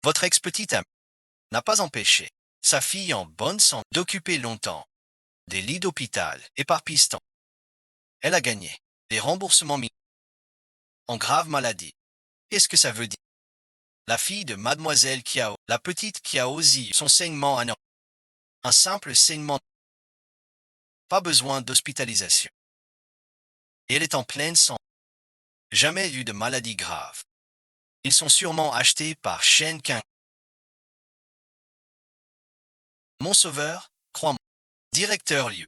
Votre ex-petite amie n'a pas empêché sa fille en bonne santé d'occuper longtemps des lits d'hôpital et par piston. Elle a gagné des remboursements en grave maladie. Qu'est-ce que ça veut dire? La fille de mademoiselle Kiao, la petite Kiao Zi, son saignement Un simple saignement. Pas besoin d'hospitalisation. Et elle est en pleine santé. Jamais eu de maladie grave. Ils sont sûrement achetés par Shen Kang. Mon sauveur, crois-moi. Directeur Liu.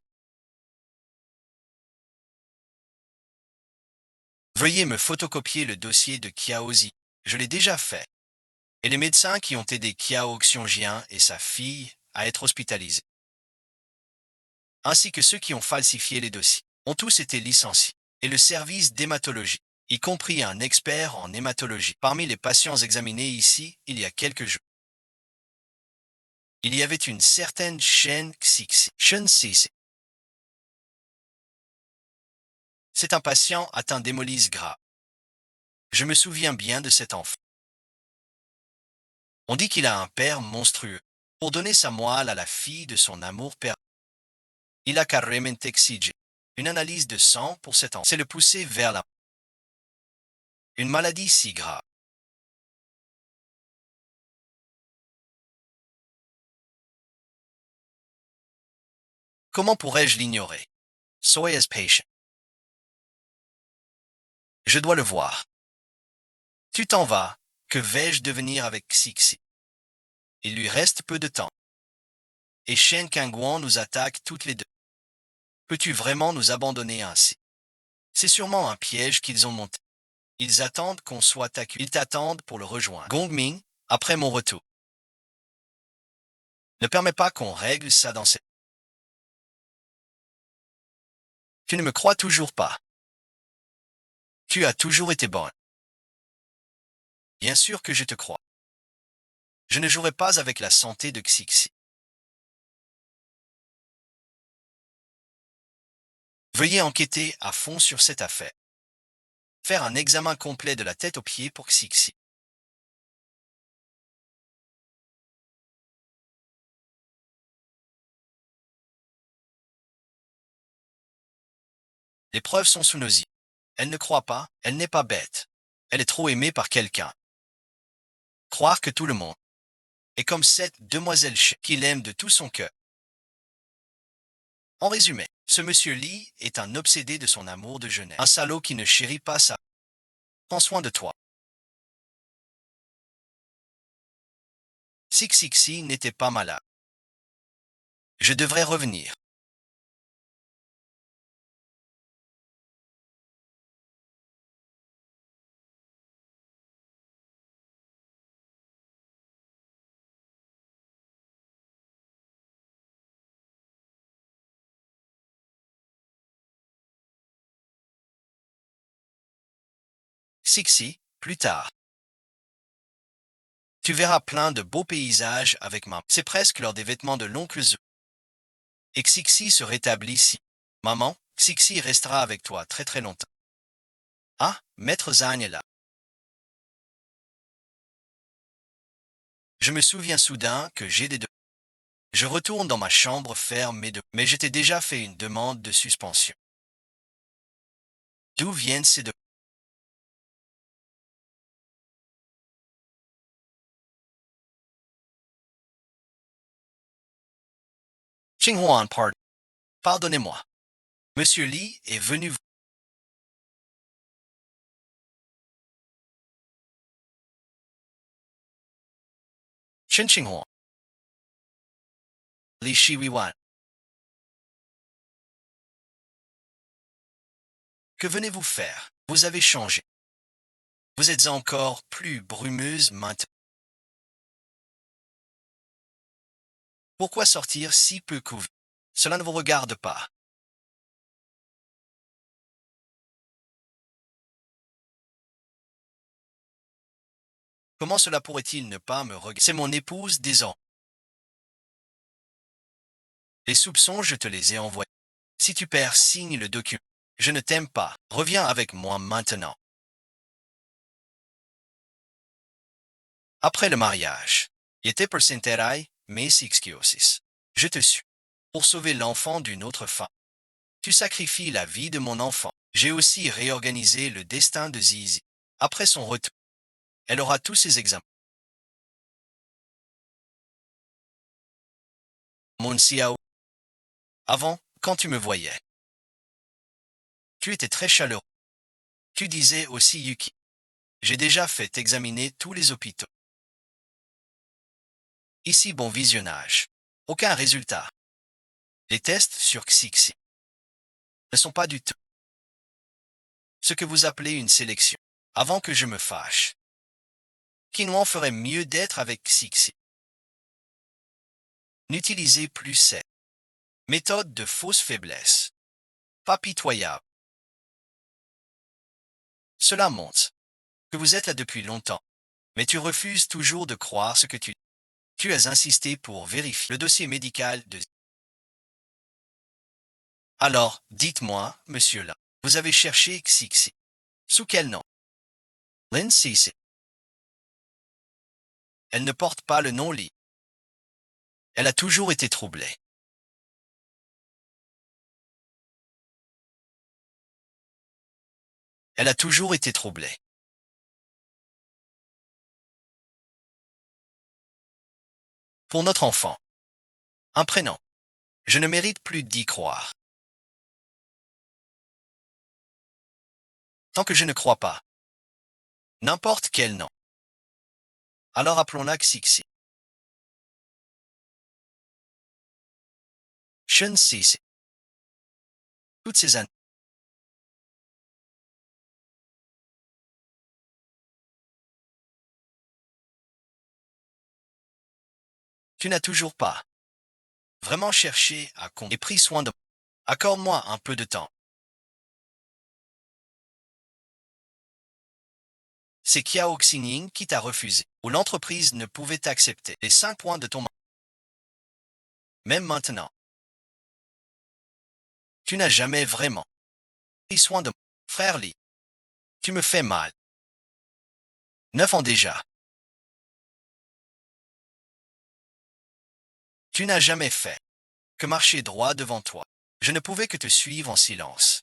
Veuillez me photocopier le dossier de Kiaozi. Je l'ai déjà fait. Et les médecins qui ont aidé Kiao Xiongjian et sa fille à être hospitalisés, ainsi que ceux qui ont falsifié les dossiers, ont tous été licenciés. Et le service d'hématologie, y compris un expert en hématologie, parmi les patients examinés ici il y a quelques jours. Il y avait une certaine Shen Xixi. Shen Xixi. C'est un patient atteint d'hémolyse grave. Je me souviens bien de cet enfant. On dit qu'il a un père monstrueux. Pour donner sa moelle à la fille de son amour père, il a carrément exigé une analyse de sang pour cet enfant. C'est le pousser vers la... Une maladie si grave. Comment pourrais-je l'ignorer? Soyez patient. Je dois le voir. Tu t'en vas. Que vais-je devenir avec Xixi? Il lui reste peu de temps. Et Shen Kangguan nous attaque toutes les deux. Peux-tu vraiment nous abandonner ainsi? C'est sûrement un piège qu'ils ont monté. Ils attendent qu'on soit accusé. Ils t'attendent pour le rejoindre. Gongming, après mon retour. Ne permets pas qu'on règle ça dans cette... Tu ne me crois toujours pas. Tu as toujours été bonne. Bien sûr que je te crois. Je ne jouerai pas avec la santé de Xixi. Veuillez enquêter à fond sur cette affaire. Faire un examen complet de la tête aux pieds pour Xixi. Les preuves sont sous nos yeux. Elle ne croit pas, elle n'est pas bête. Elle est trop aimée par quelqu'un. Croire que tout le monde est comme cette demoiselle qui l'aime de tout son cœur. En résumé, ce monsieur Lee est un obsédé de son amour de jeunesse. Un salaud qui ne chérit pas ça. Prends soin de toi. Si Xixi n'était pas malade, je devrais revenir. Xixi, plus tard. Tu verras plein de beaux paysages avec maman. C'est presque l'heure des vêtements de l'oncle Zou. Et Xixi se rétablit ici. Maman, Xixi restera avec toi très très longtemps. Ah, Maître Zhang est là. Je me souviens soudain que j'ai des deux. Je retourne dans ma chambre faire mes deux. Mais j'étais déjà fait une demande de suspension. D'où viennent ces deux? Xinghuan, pardonnez-moi. Monsieur Li est venu. Chen Xinghuan. Li Shiwiwan. Que venez-vous faire? Vous avez changé. Vous êtes encore plus brumeuse maintenant. Pourquoi sortir si peu couvert? Cela ne vous regarde pas. Comment cela pourrait-il ne pas me regarder? C'est mon épouse désormais. Les soupçons, je te les ai envoyés. Si tu perds, signe le document. Je ne t'aime pas. Reviens avec moi maintenant. Après le mariage, était percenterai, mais sixkiosis. Je te suis. Pour sauver l'enfant d'une autre femme. Tu sacrifies la vie de mon enfant. J'ai aussi réorganisé le destin de Zizi. Après son retour, elle aura tous ses examens. Mon Xiao. Avant, quand tu me voyais, tu étais très chaleureux. Tu disais aussi Yuki. J'ai déjà fait examiner tous les hôpitaux. Ici, bon visionnage. Aucun résultat. Les tests sur Xixi ne sont pas du tout ce que vous appelez une sélection. Avant que je me fâche. Quinoa ferait mieux d'être avec Xixi. N'utilisez plus cette méthode de fausse faiblesse. Pas pitoyable. Cela montre que vous êtes là depuis longtemps, mais tu refuses toujours de croire ce que tu dis. Tu as insisté pour vérifier le dossier médical de... Alors, dites-moi, monsieur là, vous avez cherché Xixi. Sous quel nom? Lin Cixi. Elle ne porte pas le nom Li. Elle a toujours été troublée. Elle a toujours été troublée. Pour notre enfant. Un prénom. Je ne mérite plus d'y croire. Tant que je ne crois pas. N'importe quel nom. Alors appelons-la Xixi. Shen Cixi. Toutes ces années. Tu n'as toujours pas vraiment cherché à compter et pris soin de moi. Accorde-moi un peu de temps. C'est Kiao Xingning qui t'a refusé, ou l'entreprise ne pouvait accepter les 5 points de ton... Même maintenant, tu n'as jamais vraiment pris soin de moi. Frère Li, tu me fais mal. 9 ans déjà. Tu n'as jamais fait que marcher droit devant toi. Je ne pouvais que te suivre en silence.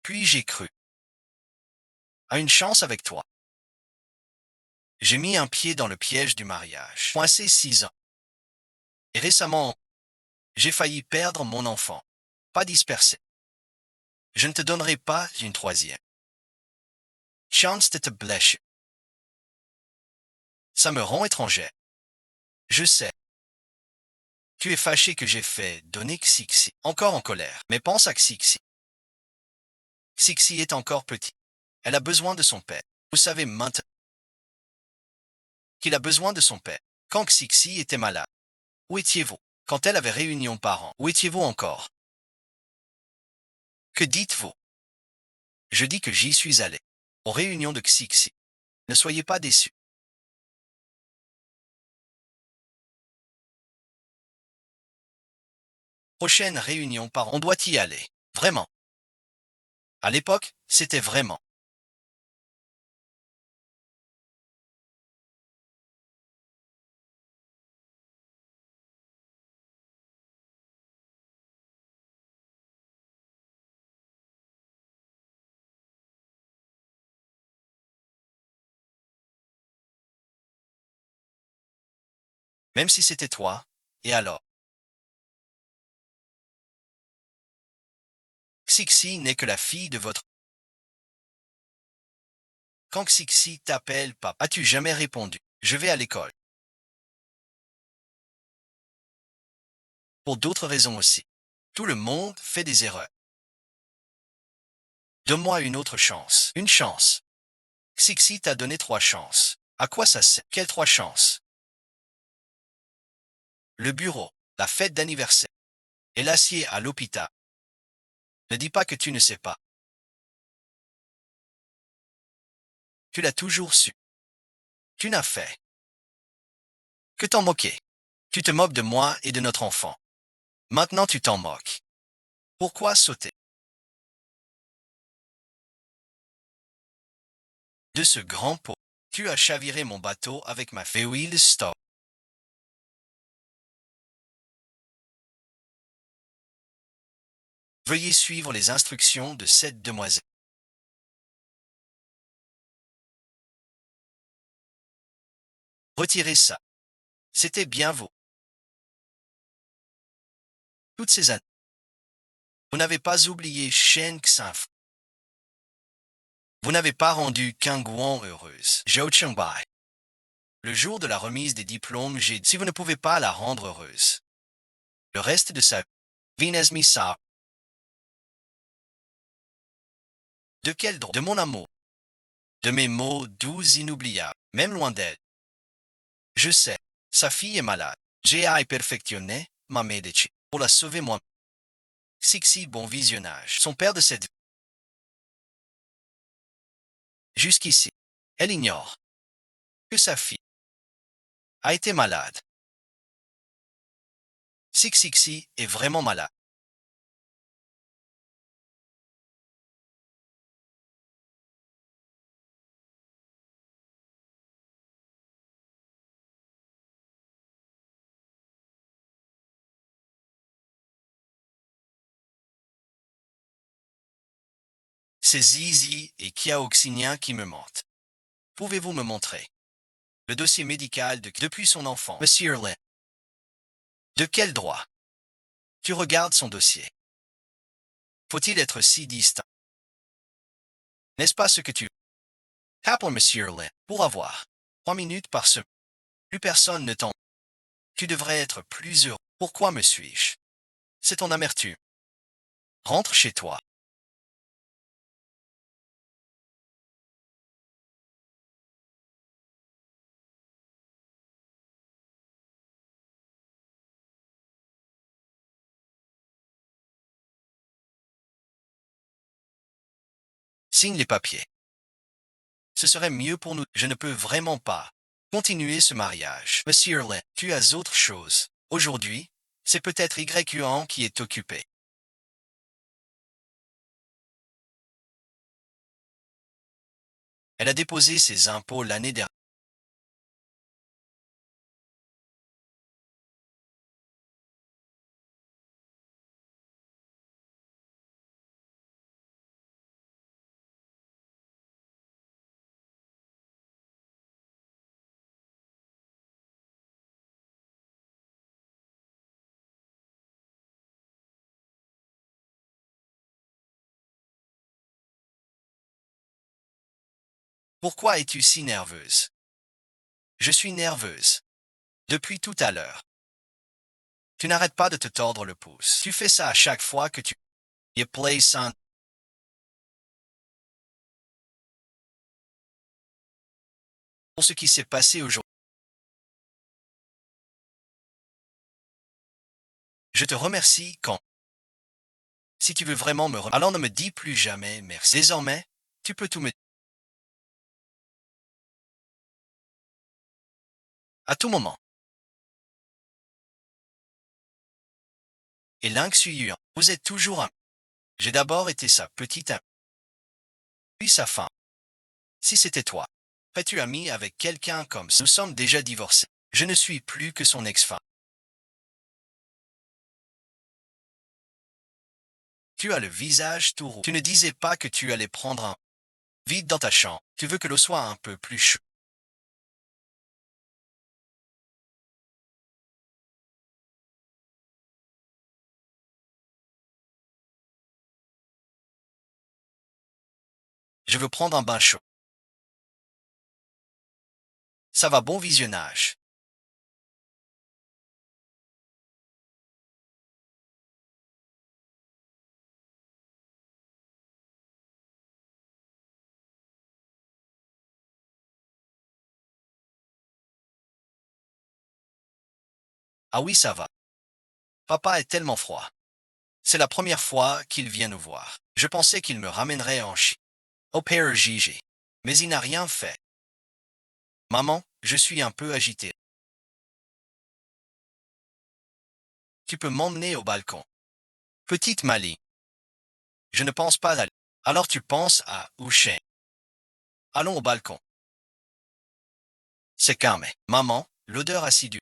Puis j'ai cru à une chance avec toi. J'ai mis un pied dans le piège du mariage. Coincé 6 ans. Et récemment, j'ai failli perdre mon enfant. Pas dispersé. Je ne te donnerai pas une troisième chance de te blesser. Ça me rend étranger. Je sais. Tu es fâché que j'ai fait donner Xixi. Encore en colère. Mais pense à Xixi. Xixi est encore petit. Elle a besoin de son père. Vous savez maintenant qu'il a besoin de son père. Quand Xixi était malade, où étiez-vous? Quand elle avait réunion parents, où étiez-vous encore? Que dites-vous? Je dis que j'y suis allé. Aux réunions de Xixi. Ne soyez pas déçus. Prochaine réunion parents, on doit y aller. Vraiment. À l'époque, c'était vraiment. Même si c'était toi, et alors? Xixi n'est que la fille de votre... Quand Xixi t'appelle papa, as-tu jamais répondu? Je vais à l'école. Pour d'autres raisons aussi. Tout le monde fait des erreurs. Donne-moi une autre chance. Une chance. Xixi t'a donné 3 chances. À quoi ça sert? Quelles 3 chances? Le bureau, la fête d'anniversaire, et l'acier à l'hôpital. Ne dis pas que tu ne sais pas. Tu l'as toujours su. Tu n'as fait que t'en moquer. Tu te moques de moi et de notre enfant. Maintenant tu t'en moques. Pourquoi sauter de ce grand pot? Tu as chaviré mon bateau avec ma feuille stop. Veuillez suivre les instructions de cette demoiselle. Retirez ça. C'était bien vous. toutes ces années. Vous n'avez pas oublié Shen Xinf. Vous n'avez pas rendu Kangguan heureuse. Zhou Chengbai. Le jour de la remise des diplômes, j'ai dit si vous ne pouvez pas la rendre heureuse. Le reste de sa vie, Venez Misa. De quel droit? De mon amour. De mes mots doux inoubliables, même loin d'elle. Je sais, sa fille est malade. J'ai perfectionné ma médecine pour la sauver moi. Sixi bon visionnage. Son père de cette vie. Jusqu'ici, elle ignore que sa fille a été malade. Sixi est vraiment malade. C'est Zizi et Kiaoxinien qui me mentent. Pouvez-vous me montrer le dossier médical depuis son enfant, Monsieur Lin? De quel droit? Tu regardes son dossier. Faut-il être si distinct? N'est-ce pas ce que tu appelles Monsieur Lin pour avoir 3 minutes par semaine? Plus personne ne t'en. Tu devrais être plus heureux. Pourquoi me suis-je? C'est ton amertume. Rentre chez toi. Signe les papiers. Ce serait mieux pour nous. Je ne peux vraiment pas continuer ce mariage. Monsieur Lin, tu as autre chose. Aujourd'hui, c'est peut-être YQAN qui est occupé. Elle a déposé ses impôts l'année dernière. Pourquoi es-tu si nerveuse? Je suis nerveuse. Depuis tout à l'heure. Tu n'arrêtes pas de te tordre le pouce. Tu fais ça à chaque fois que tu y play sans. Pour ce qui s'est passé aujourd'hui. Je te remercie quand. Si tu veux vraiment me remercier, alors ne me dis plus jamais merci. Désormais, tu peux tout me dire. À tout moment. Et Lynx Yuan, vous êtes toujours un. J'ai d'abord été sa petite amie. Puis sa femme. Si c'était toi, serais-tu ami avec quelqu'un comme ça? Nous sommes déjà divorcés. Je ne suis plus que son ex-femme. Tu as le visage tout roux. Tu ne disais pas que tu allais prendre un vide dans ta chambre. Tu veux que l'eau soit un peu plus chaude. Je veux prendre un bain chaud. Ça va, bon visionnage. Ah oui, ça va. Papa est tellement froid. C'est la première fois qu'il vient nous voir. Je pensais qu'il me ramènerait en Chine. Au père Gigi. Mais il n'a rien fait. Maman, je suis un peu agité. Tu peux m'emmener au balcon. Petite Mali. Je ne pense pas aller. Alors tu penses à Ouchen. Allons au balcon. C'est calme. Maman, l'odeur assidue.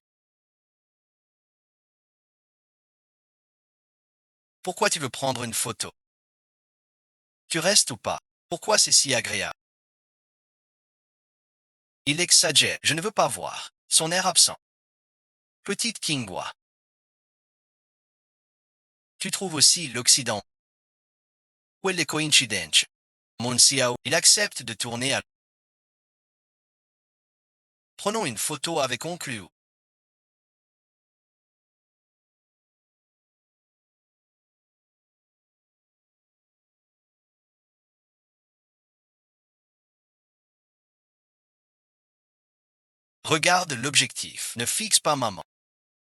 Pourquoi tu veux prendre une photo? Tu restes ou pas? Pourquoi c'est si agréable? Il exagère. Je ne veux pas voir. Son air absent. Petite Kingwa. Tu trouves aussi l'Occident. Quelle coïncidence. Mon Xiao, il accepte de tourner à... Prenons une photo avec oncle Liu. Regarde l'objectif. Ne fixe pas maman.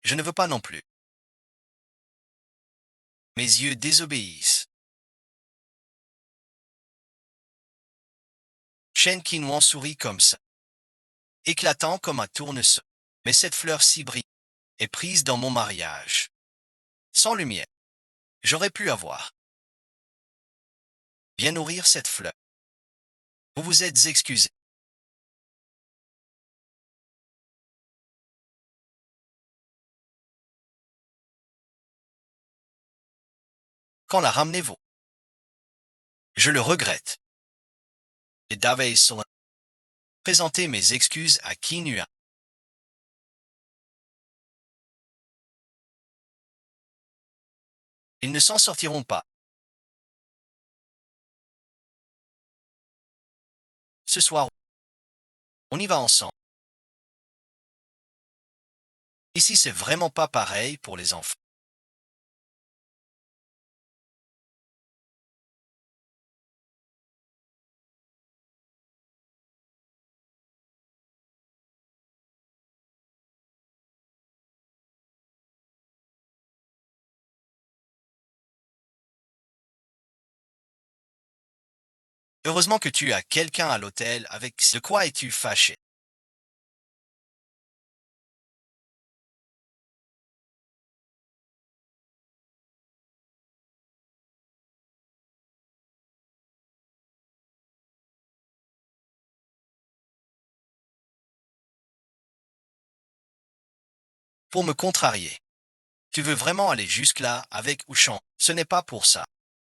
Je ne veux pas non plus. Mes yeux désobéissent. Shen Qinhuan sourit comme ça. Éclatant comme un tournesol. Mais cette fleur si brillante est prise dans mon mariage. Sans lumière. J'aurais pu avoir. Bien nourrir cette fleur. Vous vous êtes excusé. Quand la ramenez-vous? Je le regrette. Et Davei Solin. Présenter mes excuses à Qinhuan. Ils ne s'en sortiront pas. Ce soir, on y va ensemble. Ici, c'est vraiment pas pareil pour les enfants. Heureusement que tu as quelqu'un à l'hôtel avec... De quoi es-tu fâché? Pour me contrarier. Tu veux vraiment aller jusque-là avec Ouchan? Ce n'est pas pour ça.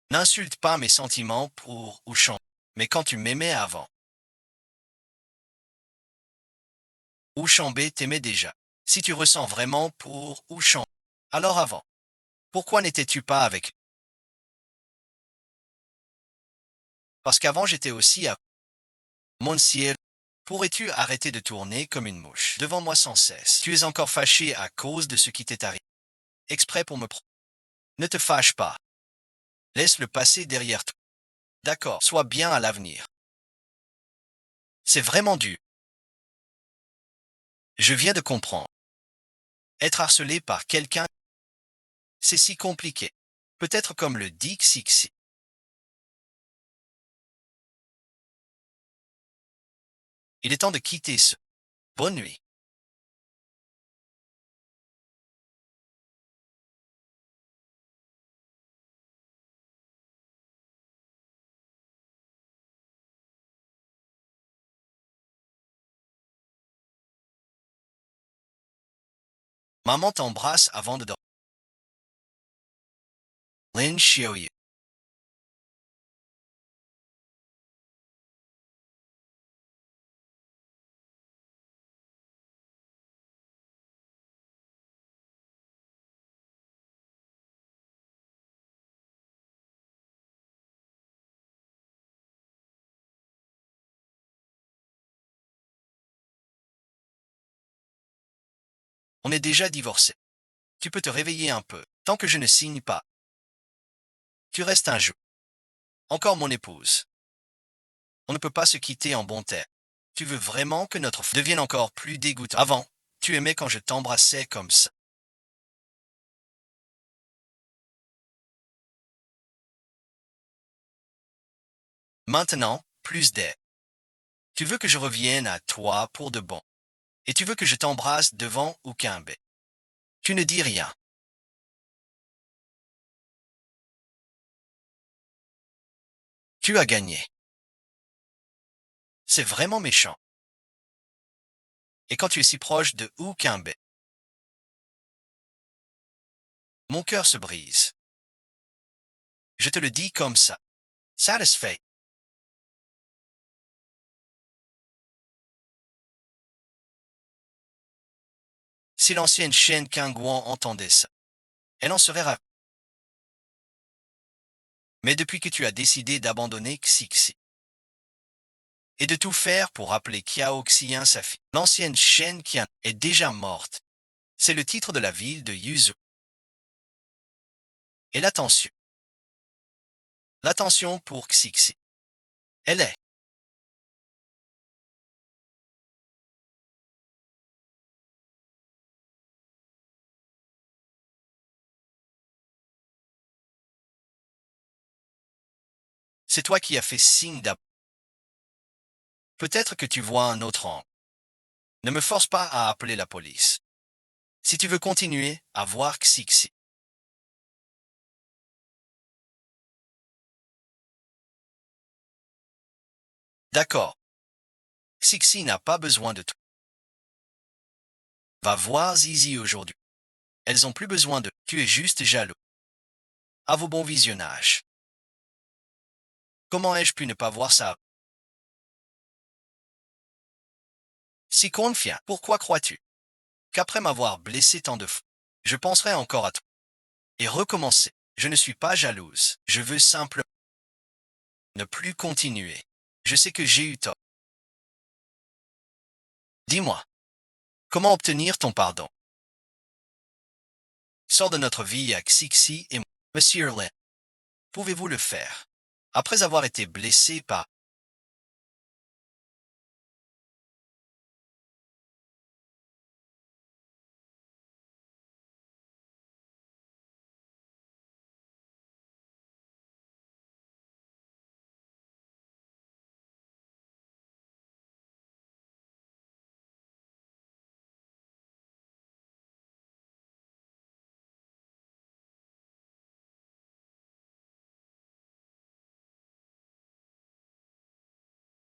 N'insulte pas mes sentiments pour Ouchan. Mais quand tu m'aimais avant, Ouchanbé t'aimait déjà. Si tu ressens vraiment pour Ouchan, alors avant. Pourquoi n'étais-tu pas avec? Parce qu'avant j'étais aussi à... Mon ciel, pourrais-tu arrêter de tourner comme une mouche devant moi sans cesse? Tu es encore fâché à cause de ce qui t'est arrivé. Exprès pour me... Ne te fâche pas. Laisse le passé derrière toi. D'accord, sois bien à l'avenir. C'est vraiment dur. Je viens de comprendre. Être harcelé par quelqu'un, c'est si compliqué. Peut-être comme le dit Xixi. Il est temps de quitter ce. Bonne nuit. Maman t'embrasse avant de dormir. Lin Xiaoyu. On est déjà divorcé. Tu peux te réveiller un peu. Tant que je ne signe pas. Tu restes un jour. Encore mon épouse. On ne peut pas se quitter en bon terme. Tu veux vraiment que notre devienne encore plus dégoûtant. Avant, tu aimais quand je t'embrassais comme ça. Maintenant, plus d'aide. Tu veux que je revienne à toi pour de bon. Et tu veux que je t'embrasse devant Ukimbe. Tu ne dis rien. Tu as gagné. C'est vraiment méchant. Et quand tu es si proche de Ukimbe, mon cœur se brise. Je te le dis comme ça. Satisfait. Si l'ancienne chienne Kingguan entendait ça, elle en serait ravie. Mais depuis que tu as décidé d'abandonner Xixi et de tout faire pour rappeler Kiao Xian sa fille, l'ancienne Shen Qian est déjà morte. C'est le titre de la ville de Yuzu. Et l'attention pour Xixi. Elle est. C'est toi qui as fait signe d'ab. Peut-être que tu vois un autre angle. Ne me force pas à appeler la police. Si tu veux continuer à voir Xixi. D'accord. Xixi n'a pas besoin de toi. Va voir Zizi aujourd'hui. Elles ont plus besoin de. Tu es juste jaloux. À vos bons visionnages. Comment ai-je pu ne pas voir ça? Si confiant, pourquoi crois-tu qu'après m'avoir blessé tant de fois, je penserai encore à toi et recommencer? Je ne suis pas jalouse. Je veux simplement ne plus continuer. Je sais que j'ai eu tort. Dis-moi, comment obtenir ton pardon? Sors de notre vie à Xixi et moi. Monsieur Lin, pouvez-vous le faire? Après avoir été blessé par.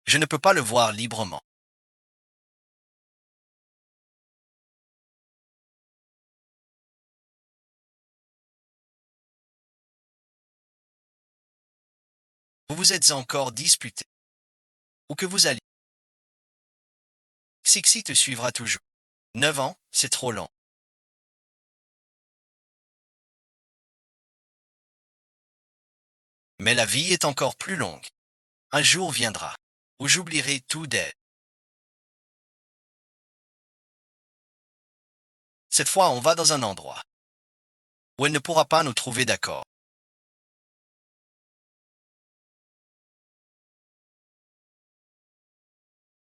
Je ne peux pas le voir librement. Vous vous êtes encore disputé. Ou que vous allez. Xixi te suivra toujours. 9 ans, c'est trop long. Mais la vie est encore plus longue. Un jour viendra où j'oublierai tout d'elle. Cette fois, on va dans un endroit où elle ne pourra pas nous trouver d'accord.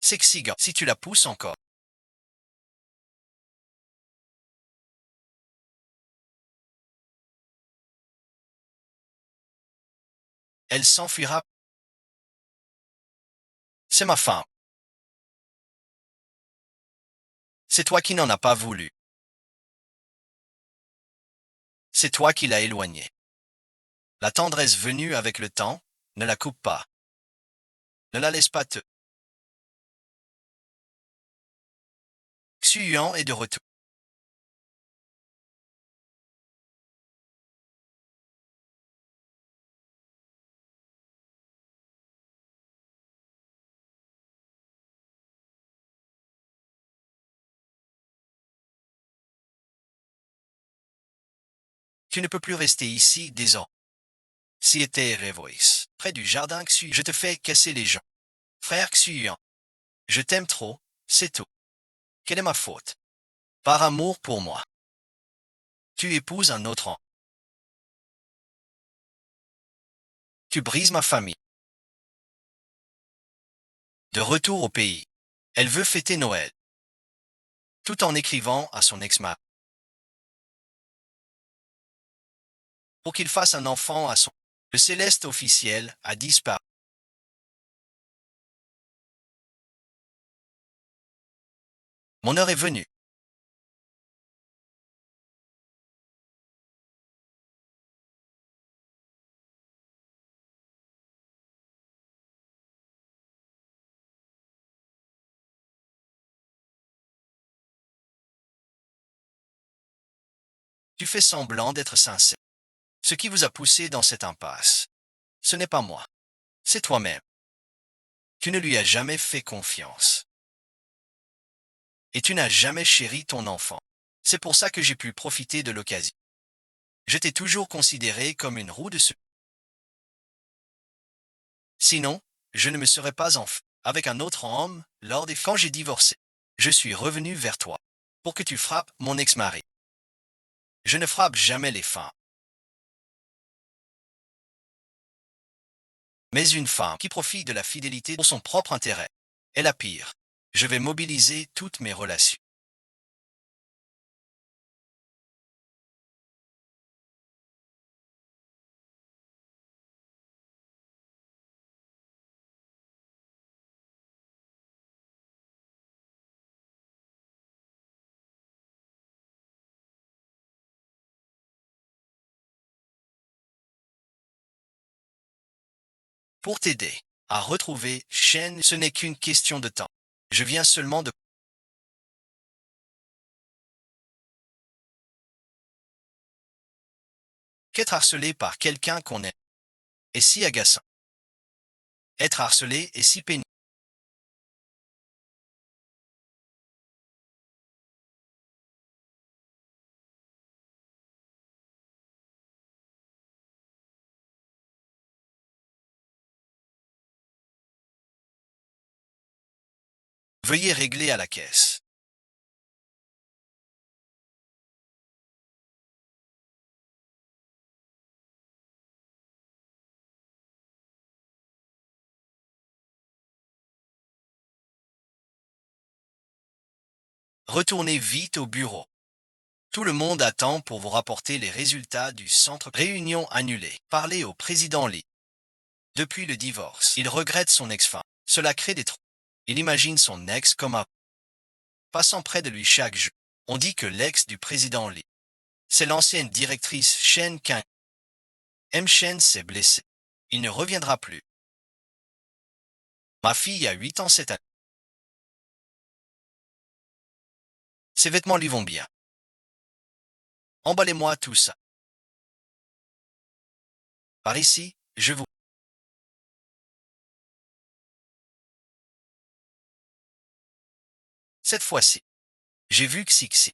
Sexy gars, si tu la pousses encore, elle s'enfuira. C'est ma femme. C'est toi qui n'en as pas voulu. C'est toi qui l'as éloignée. La tendresse venue avec le temps, ne la coupe pas. Ne la laisse pas te. Xuyuan est de retour. Tu ne peux plus rester ici des ans. Si était Revois, près du jardin Xu, je te fais casser les gens. Frère Xuyuan, je t'aime trop, c'est tout. Quelle est ma faute? Par amour pour moi. Tu épouses un autre homme. Tu brises ma famille. De retour au pays. Elle veut fêter Noël. Tout en écrivant à son ex-mari. Pour qu'il fasse un enfant à son. Le céleste officiel a disparu. Mon heure est venue. Tu fais semblant d'être sincère. Ce qui vous a poussé dans cette impasse, ce n'est pas moi. C'est toi-même. Tu ne lui as jamais fait confiance. Et tu n'as jamais chéri ton enfant. C'est pour ça que j'ai pu profiter de l'occasion. Je t'ai toujours considéré comme une roue de secours. Sinon, je ne me serais pas enfui avec un autre homme quand j'ai divorcé. Je suis revenu vers toi pour que tu frappes mon ex-mari. Je ne frappe jamais les femmes. Mais une femme qui profite de la fidélité pour son propre intérêt est la pire. Je vais mobiliser toutes mes relations. Pour t'aider à retrouver Shen, ce n'est qu'une question de temps. Je viens seulement de qu'être harcelé par quelqu'un qu'on aime est si agaçant. Être harcelé est si pénible. Veuillez régler à la caisse. Retournez vite au bureau. Tout le monde attend pour vous rapporter les résultats du centre réunion annulée. Parlez au président Lee. Depuis le divorce, il regrette son ex-femme. Cela crée des troubles. Il imagine son ex comme un passant près de lui chaque jour. On dit que l'ex du président Lee, c'est l'ancienne directrice Shen Kang. M. Shen s'est blessé. Il ne reviendra plus. Ma fille a 8 ans cette année. Ses vêtements lui vont bien. Emballez-moi tout ça. Par ici, je vous... Cette fois-ci, j'ai vu Xixi.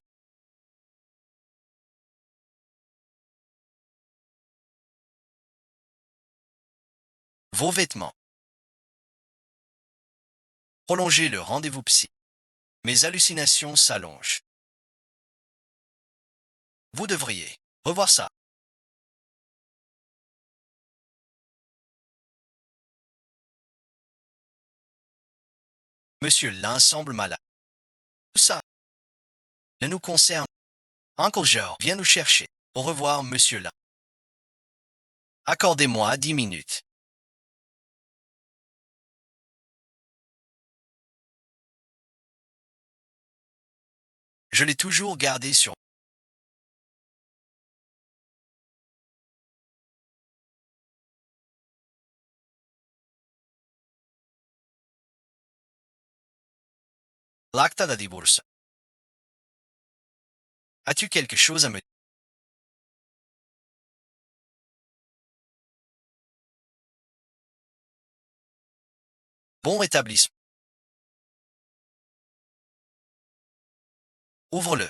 Vos vêtements. Prolongez le rendez-vous psy. Mes hallucinations s'allongent. Vous devriez revoir ça. Monsieur Lin semble malade. Tout ça ne nous concerne. Uncle Joe vient nous chercher. Au revoir, monsieur Lin. Accordez-moi 10 minutes. Je l'ai toujours gardé sur... L'acta da divorce. As-tu quelque chose à me dire? Bon rétablissement. Ouvre-le.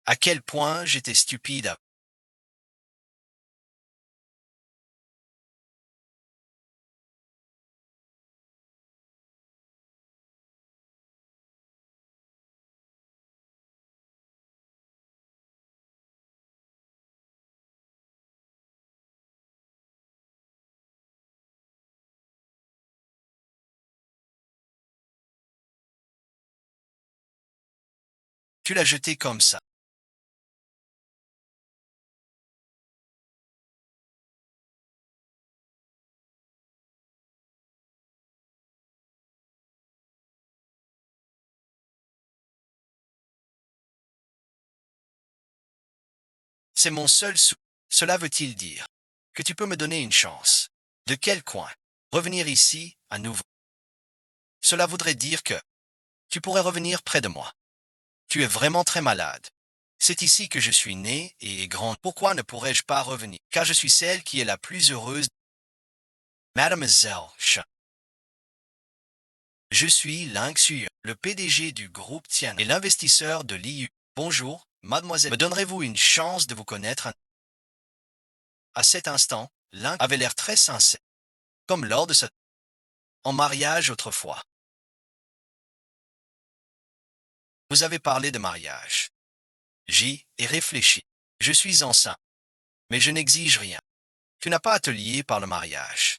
À quel point j'étais stupide. Tu l'as jeté comme ça. C'est mon seul sou. Cela veut-il dire que tu peux me donner une chance? De quel coin? Revenir ici à nouveau. Cela voudrait dire que tu pourrais revenir près de moi. Tu es vraiment très malade. C'est ici que je suis né et grande. Pourquoi ne pourrais-je pas revenir? Car je suis celle qui est la plus heureuse. Mademoiselle Ch. Je suis Ling Xu, le PDG du groupe Tian et l'investisseur de l'IU. Bonjour, Mademoiselle, me donnerez-vous une chance de vous connaître? À cet instant, l'un avait l'air très sincère, comme lors de ce en mariage autrefois. Vous avez parlé de mariage. J'y ai réfléchi. Je suis enceinte, mais je n'exige rien. Tu n'as pas à te lier par le mariage.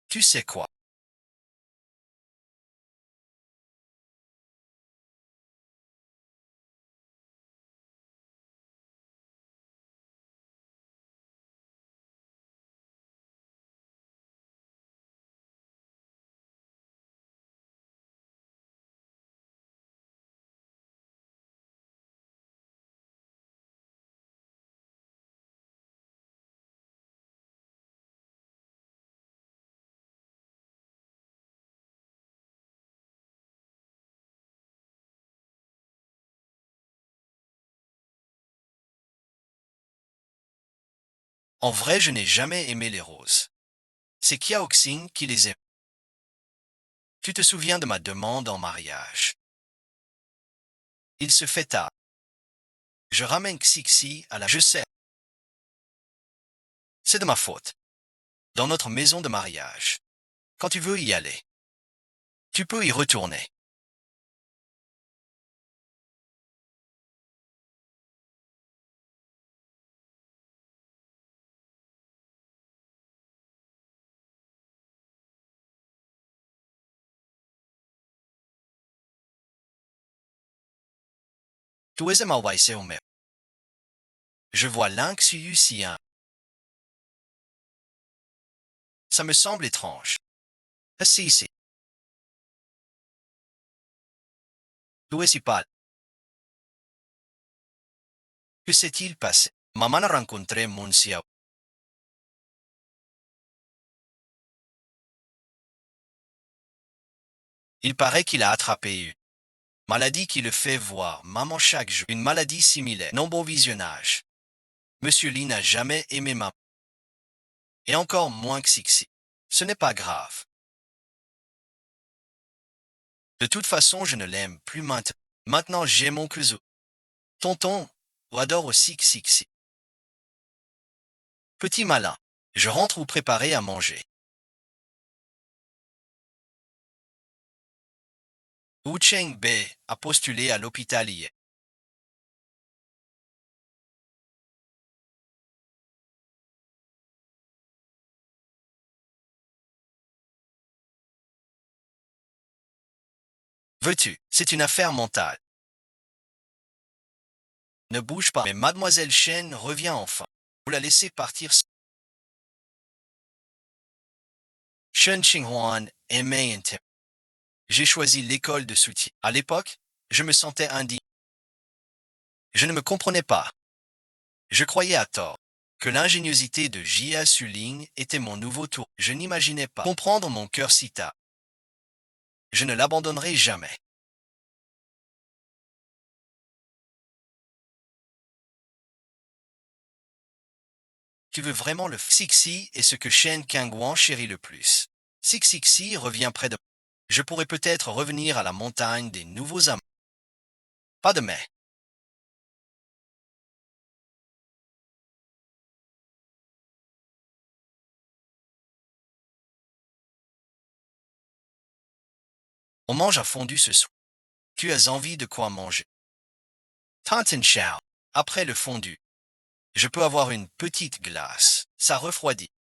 Tu sais quoi? En vrai, je n'ai jamais aimé les roses. C'est Kiaoxing qui les aime. Tu te souviens de ma demande en mariage. Il se fait tard. Je ramène Xixi à la... Je sais, c'est de ma faute. Dans notre maison de mariage. Quand tu veux y aller, tu peux y retourner. Tu es ma mais je vois Lynx Yusien. Ça me semble étrange. Si, si. Tu es si pâle. Que s'est-il passé? Maman a rencontré Monsieur. Il paraît qu'il a attrapé une maladie qui le fait voir maman chaque jour. Une maladie similaire. Non bon visionnage. Monsieur Lee n'a jamais aimé maman. Et encore moins que Sixi. Ce n'est pas grave. De toute façon, je ne l'aime plus maintenant. Maintenant, j'ai mon cousin. Tonton, ou adore aussi Xixi. Petit malin. Je rentre ou préparer à manger. Wu Cheng Bei a postulé à l'hôpital hier. Veux-tu, c'est une affaire mentale. Ne bouge pas. Mais Mademoiselle Chen revient enfin. Vous la laissez partir. Shen Xinghuan aimait Intem. J'ai choisi l'école de soutien. À l'époque, je me sentais indigne. Je ne me comprenais pas. Je croyais à tort que l'ingéniosité de Jia Suling était mon nouveau tour. Je n'imaginais pas comprendre mon cœur si tard. Je ne l'abandonnerai jamais. Tu veux vraiment le Sixi est ce que Shen Kangwan chérit le plus. Sixi revient près de moi. Je pourrais peut-être revenir à la montagne des nouveaux amants. Pas de mais. On mange à fondu ce soir. Tu as envie de quoi manger? Tantin Chao. Après le fondu, je peux avoir une petite glace. Ça refroidit.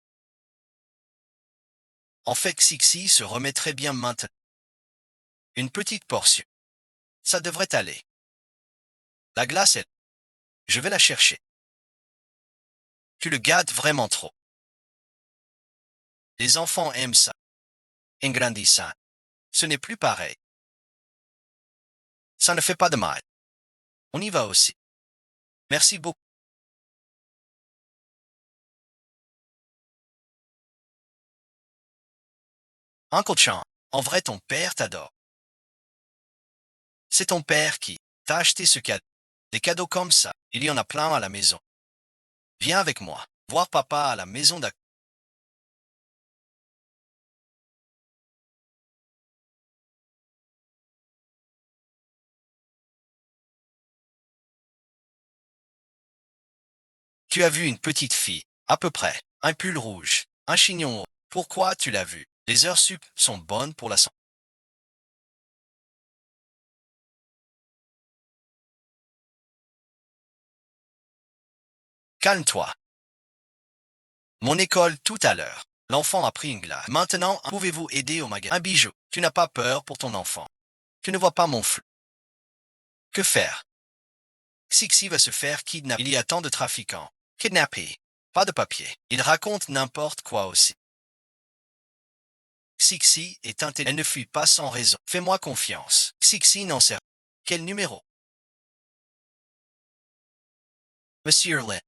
En fait, Sixi se remet très bien maintenant. Une petite portion. Ça devrait aller. La glace est... Je vais la chercher. Tu le gâtes vraiment trop. Les enfants aiment ça. En grandissant. Ce n'est plus pareil. Ça ne fait pas de mal. On y va aussi. Merci beaucoup. Uncle Chan, en vrai ton père t'adore. C'est ton père qui t'a acheté ce cadeau. Des cadeaux comme ça, il y en a plein à la maison. Viens avec moi, voir papa à la maison d'à Tu as vu une petite fille, à peu près, un pull rouge, un chignon haut. Pourquoi tu l'as vu? Les heures sup sont bonnes pour la santé. Calme-toi. Mon école tout à l'heure. L'enfant a pris une glace. Maintenant, pouvez-vous aider au magasin? Un bijou. Tu n'as pas peur pour ton enfant. Tu ne vois pas mon flou. Que faire? Sixi va se faire kidnapper. Il y a tant de trafiquants. Kidnappé. Pas de papier. Il raconte n'importe quoi aussi. Sixi est intelligent. Elle ne fuit pas sans raison. Fais-moi confiance. Sixi n'en sait rien. Quel numéro? Monsieur Lin.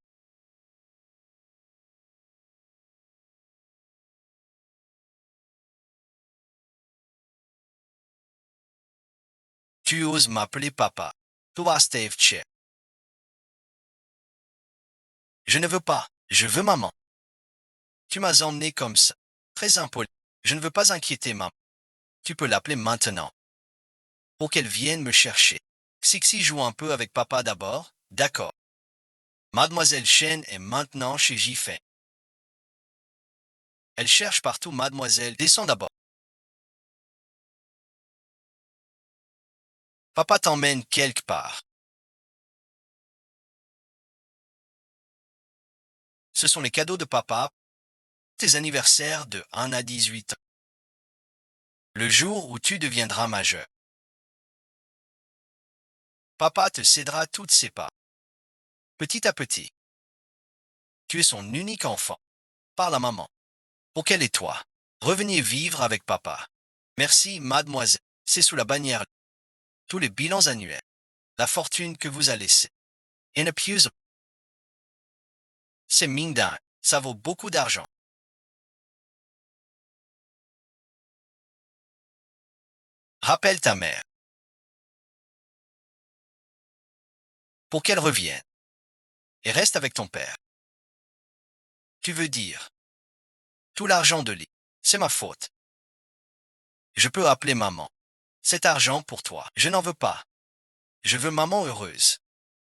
Tu oses m'appeler papa. Toi, Steve Che. Je ne veux pas. Je veux maman. Tu m'as emmené comme ça. Très impoli. Je ne veux pas inquiéter maman. Tu peux l'appeler maintenant. Pour qu'elle vienne me chercher. Sixi joue un peu avec papa d'abord. D'accord. Mademoiselle Chen est maintenant chez Jiffin. Elle cherche partout mademoiselle. Descends d'abord. Papa t'emmène quelque part. Ce sont les cadeaux de papa. Tes anniversaires de 1 à 18 ans. Le jour où tu deviendras majeur. Papa te cédera toutes ses parts. Petit à petit. Tu es son unique enfant. Parle à maman. Pour qu'elle et toi, reveniez vivre avec papa. Merci, mademoiselle. C'est sous la bannière. Tous les bilans annuels. La fortune que vous a laissée. Inabusable. C'est mine dingue. Ça vaut beaucoup d'argent. Rappelle ta mère. Pour qu'elle revienne. Et reste avec ton père. Tu veux dire. Tout l'argent de lit. C'est ma faute. Je peux appeler maman. Cet argent pour toi. Je n'en veux pas. Je veux maman heureuse.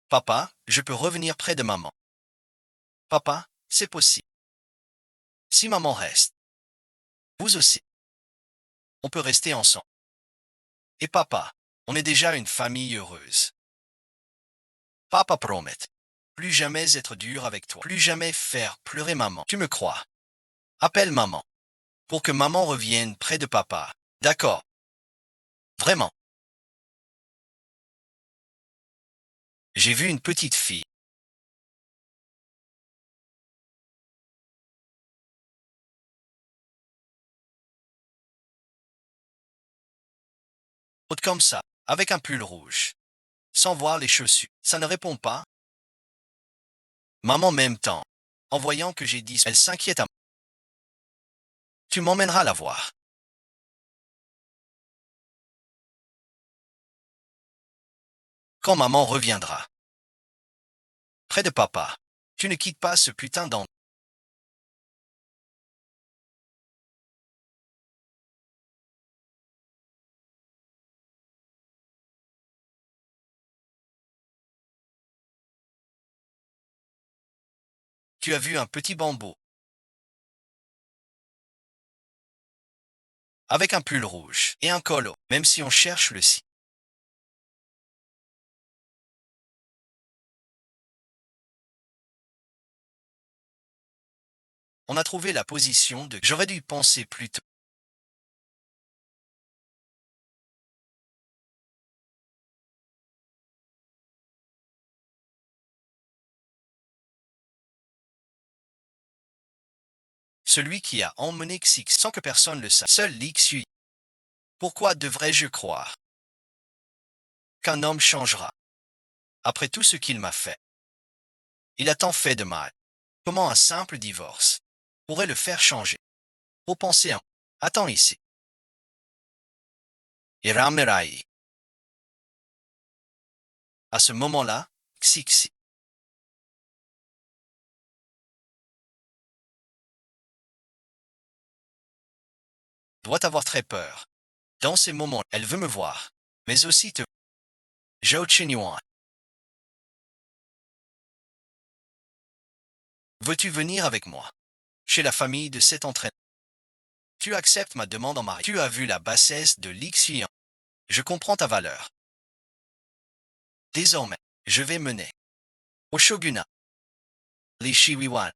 Papa, je peux revenir près de maman. Papa, c'est possible. Si maman reste. Vous aussi. On peut rester ensemble. Et papa, on est déjà une famille heureuse. Papa promet. Plus jamais être dur avec toi. Plus jamais faire pleurer maman. Tu me crois. Appelle maman. Pour que maman revienne près de papa. D'accord. Vraiment. J'ai vu une petite fille. Haute comme ça. Avec un pull rouge. Sans voir les chaussures. Ça ne répond pas. Maman même temps. En voyant que j'ai dit, elle s'inquiète à moi. Tu m'emmèneras la voir. Quand maman reviendra. Près de papa. Tu ne quittes pas ce putain d'endroit. Tu as vu un petit bambou. Avec un pull rouge. Et un colo. Même si on cherche le si. On a trouvé la position de. J'aurais dû penser plus tôt. Celui qui a emmené Xix sans que personne le sache. Seul Lixui. Pourquoi devrais-je croire qu'un homme changera après tout ce qu'il m'a fait? Il a tant fait de mal. Comment un simple divorce pourrait le faire changer? Pour penser en. Attends ici. Iramerai. À ce moment-là, Xixi doit avoir très peur. Dans ces moments, elle veut me voir, mais aussi te. Zhao Qinyuan. Veux-tu venir avec moi chez la famille de cet entraîneur? Tu acceptes ma demande en mariage. Tu as vu la bassesse de l'Ixian. Je comprends ta valeur. Désormais, je vais mener au shogunat les Shiwiwan.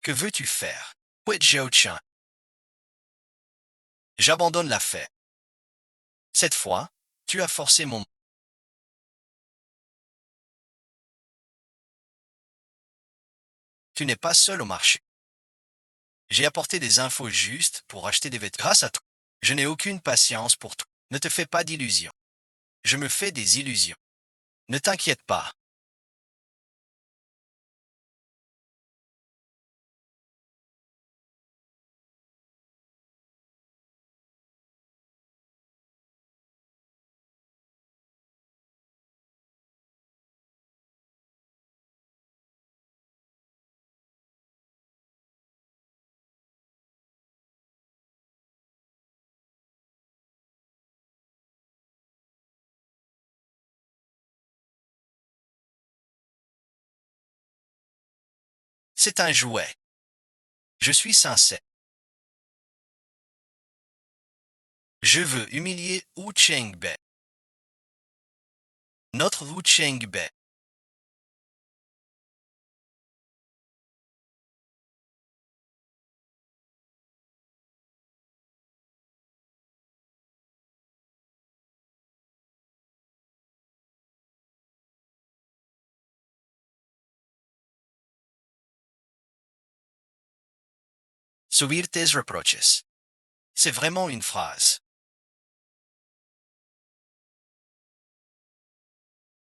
Que veux-tu faire? Oui, Zhao-chan. J'abandonne l'affaire. Cette fois, tu as forcé mon... Tu n'es pas seul au marché. J'ai apporté des infos justes pour acheter des vêtements. Grâce à toi, je n'ai aucune patience pour toi. Ne te fais pas d'illusions. Je me fais des illusions. Ne t'inquiète pas. C'est un jouet. Je suis sincère. Je veux humilier Wu Chengbe. Notre Wu Chengbe. Subir tes reproches. C'est vraiment une phrase.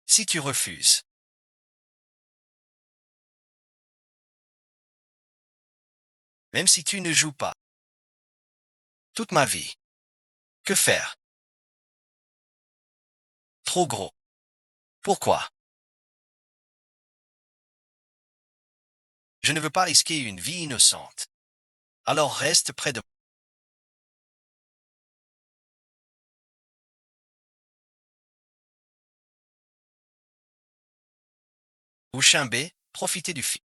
Si tu refuses, même si tu ne joues pas, toute ma vie, que faire? Trop gros. Pourquoi? Je ne veux pas risquer une vie innocente. Alors reste près de moi. Wu Chengbe, profitez du film.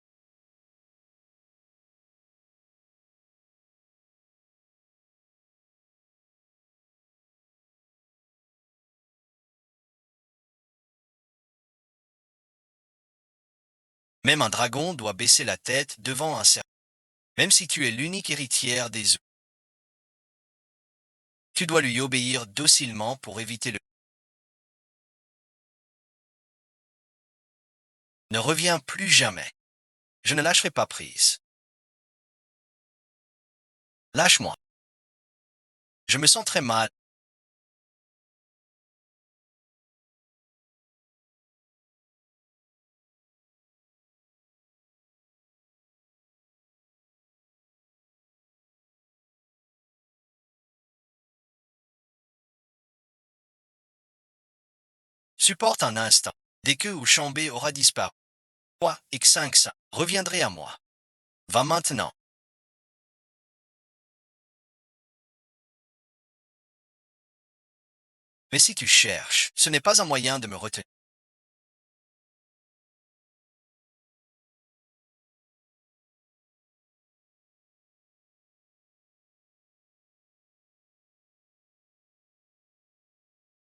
Même un dragon doit baisser la tête devant un serpent. Même si tu es l'unique héritière des eaux, tu dois lui obéir docilement pour éviter le... Ne reviens plus jamais. Je ne lâcherai pas prise. Lâche-moi. Je me sens très mal. Supporte un instant. Dès que Chambé aura disparu, toi et Xinxin reviendrez à moi. Va maintenant. Mais si tu cherches, ce n'est pas un moyen de me retenir.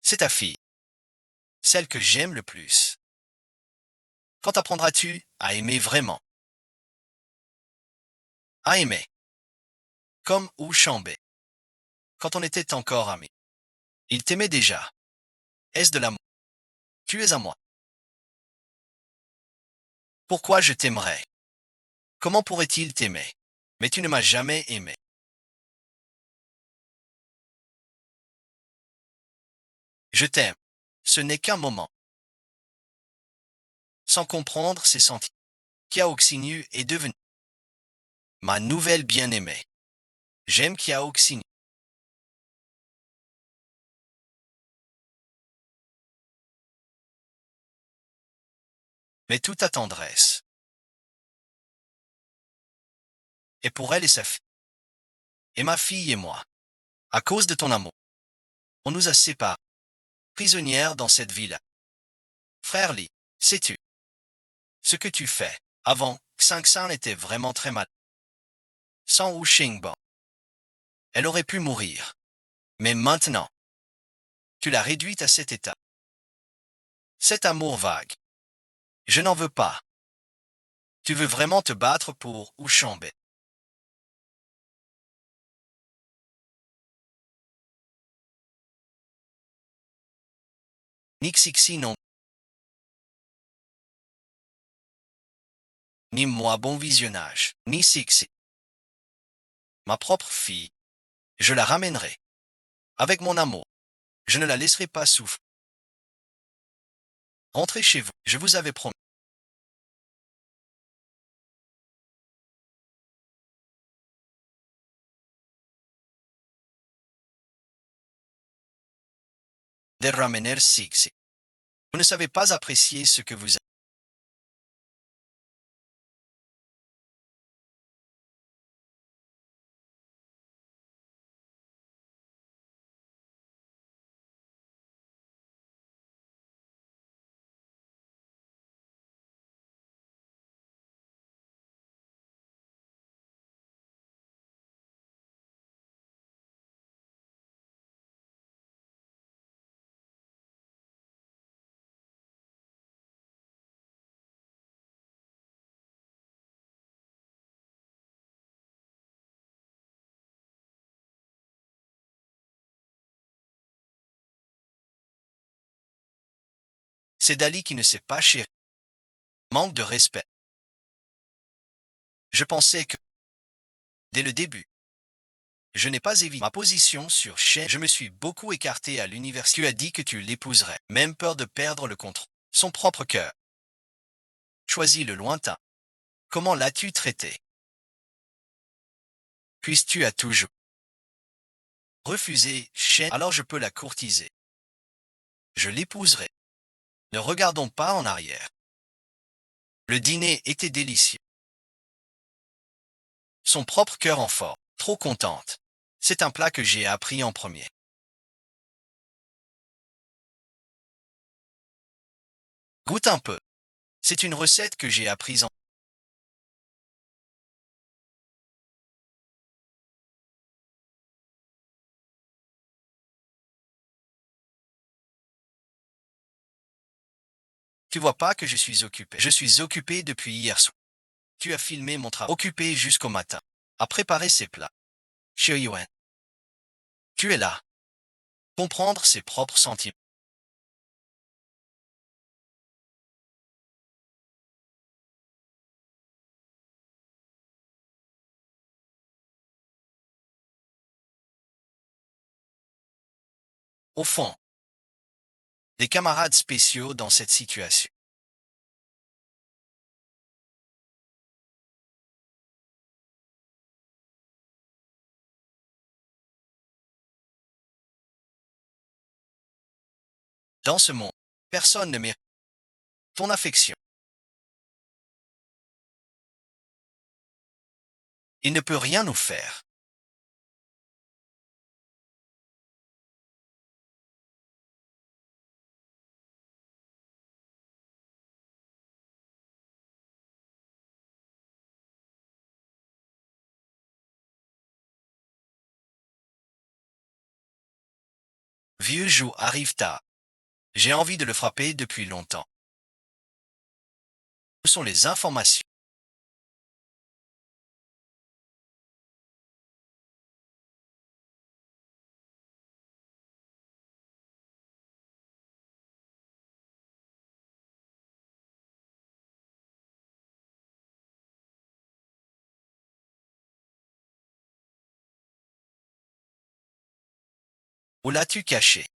C'est ta fille, celle que j'aime le plus. Quand apprendras-tu à aimer vraiment? À aimer, comme Chambé, quand on était encore amis. Il t'aimait déjà. Est-ce de l'amour? Tu es à moi. Pourquoi je t'aimerais? Comment pourrait-il t'aimer? Mais tu ne m'as jamais aimé. Je t'aime. Ce n'est qu'un moment. Sans comprendre ses sentiments. Kiao Xinyu est devenue ma nouvelle bien-aimée. J'aime Kiao Xinyu. mais toute ta tendresse. Et pour elle et sa fille, et ma fille et moi, à cause de ton amour, on nous a séparés, prisonnières dans cette villa. Frère Lee, sais-tu ce que tu fais? Avant, Xingsan était vraiment très mal. Sans Wu Xingbo, elle aurait pu mourir. Mais maintenant, tu l'as réduite à cet état. Cet amour vague. Je n'en veux pas. Tu veux vraiment te battre pour Wu Shangbe. Ni Xixi non, ni moi bon visionnage, ni Xixi. Ma propre fille, je la ramènerai. Avec mon amour, je ne la laisserai pas souffrir. Rentrez chez vous, je vous avais promis. De ramener Xixi. Vous ne savez pas apprécier ce que vous avez. C'est Dali qui ne sait pas chérir. Manque de respect. Je pensais que, dès le début, je n'ai pas évité ma position sur Shen. Je me suis beaucoup écarté à l'université. Tu as dit que tu l'épouserais. Même peur de perdre le contrôle. Son propre cœur. Choisis le lointain. Comment l'as-tu traité? Puis-tu as toujours refusé Shen? Alors je peux la courtiser. Je l'épouserai. Ne regardons pas en arrière. Le dîner était délicieux. Son propre cœur en forme. Trop contente. C'est un plat que j'ai appris en premier. Goûte un peu. C'est une recette que j'ai apprise en... Tu vois pas que je suis occupé. Je suis occupé depuis hier soir. Tu as filmé mon travail. Occupé jusqu'au matin. À préparer ces plats. Xie Yuan. Tu es là. Comprendre ses propres sentiments. Au fond, des camarades spéciaux dans cette situation. Dans ce monde, personne ne mérite ton affection. Il ne peut rien nous faire. Vieux Jou arrive tard. J'ai envie de le frapper depuis longtemps. Où sont les informations? Où l'as-tu caché?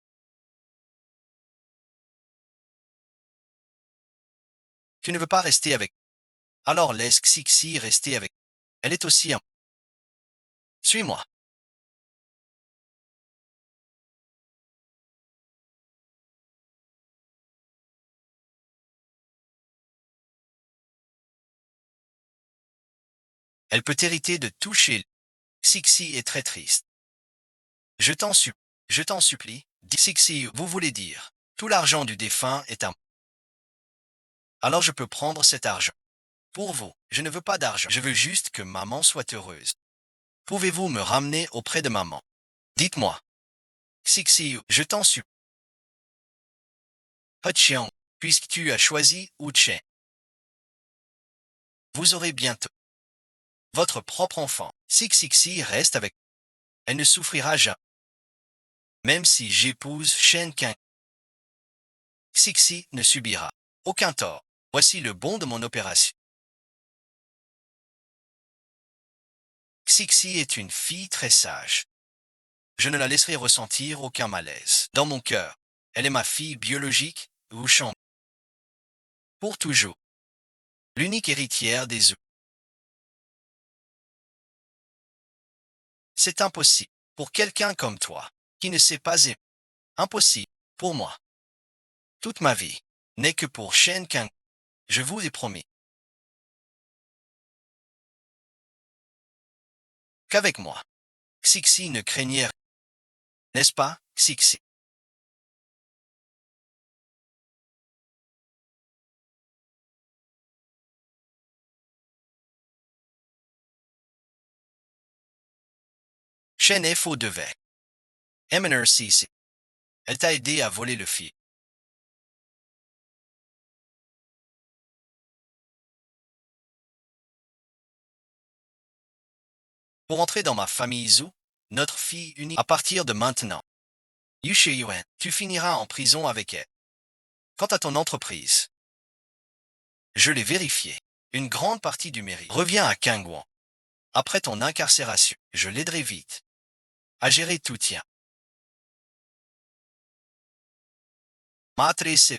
Tu ne veux pas rester avec. Alors laisse Xixi rester avec. Elle est aussi un. Suis-moi. Elle peut hériter de tout chez lui. Cixi est très triste. Je t'en supplie, dit Cixi, vous voulez dire, tout l'argent du défunt est à moi. Alors je peux prendre cet argent. Pour vous, je ne veux pas d'argent, je veux juste que maman soit heureuse. Pouvez-vous me ramener auprès de maman? Dites-moi. Cixi, je t'en supplie. Hutchiang, puisque tu as choisi Chen, vous aurez bientôt votre propre enfant. Si Cixi reste avec, elle ne souffrira jamais. Même si j'épouse Shen Qing, Cixi ne subira aucun tort. Voici le bon de mon opération. Cixi est une fille très sage. Je ne la laisserai ressentir aucun malaise. Dans mon cœur, elle est ma fille biologique, Wuchang. Pour toujours. L'unique héritière des œufs. C'est impossible. Pour quelqu'un comme toi, qui ne sait pas aimer. Impossible. Pour moi. Toute ma vie n'est que pour Shen Qing. Je vous ai promis qu'avec moi, Cixi ne craignait rien. N'est-ce pas, Cixi? Shen est faux devait. Eminer Cixi. Elle t'a aidé à voler le fil. Pour entrer dans ma famille Zhu, notre fille unique, à partir de maintenant, Yu Yuan, tu finiras en prison avec elle. Quant à ton entreprise, je l'ai vérifié. Une grande partie du mérite revient à Kangwon. Après ton incarcération, je l'aiderai vite à gérer tout tien. Matrice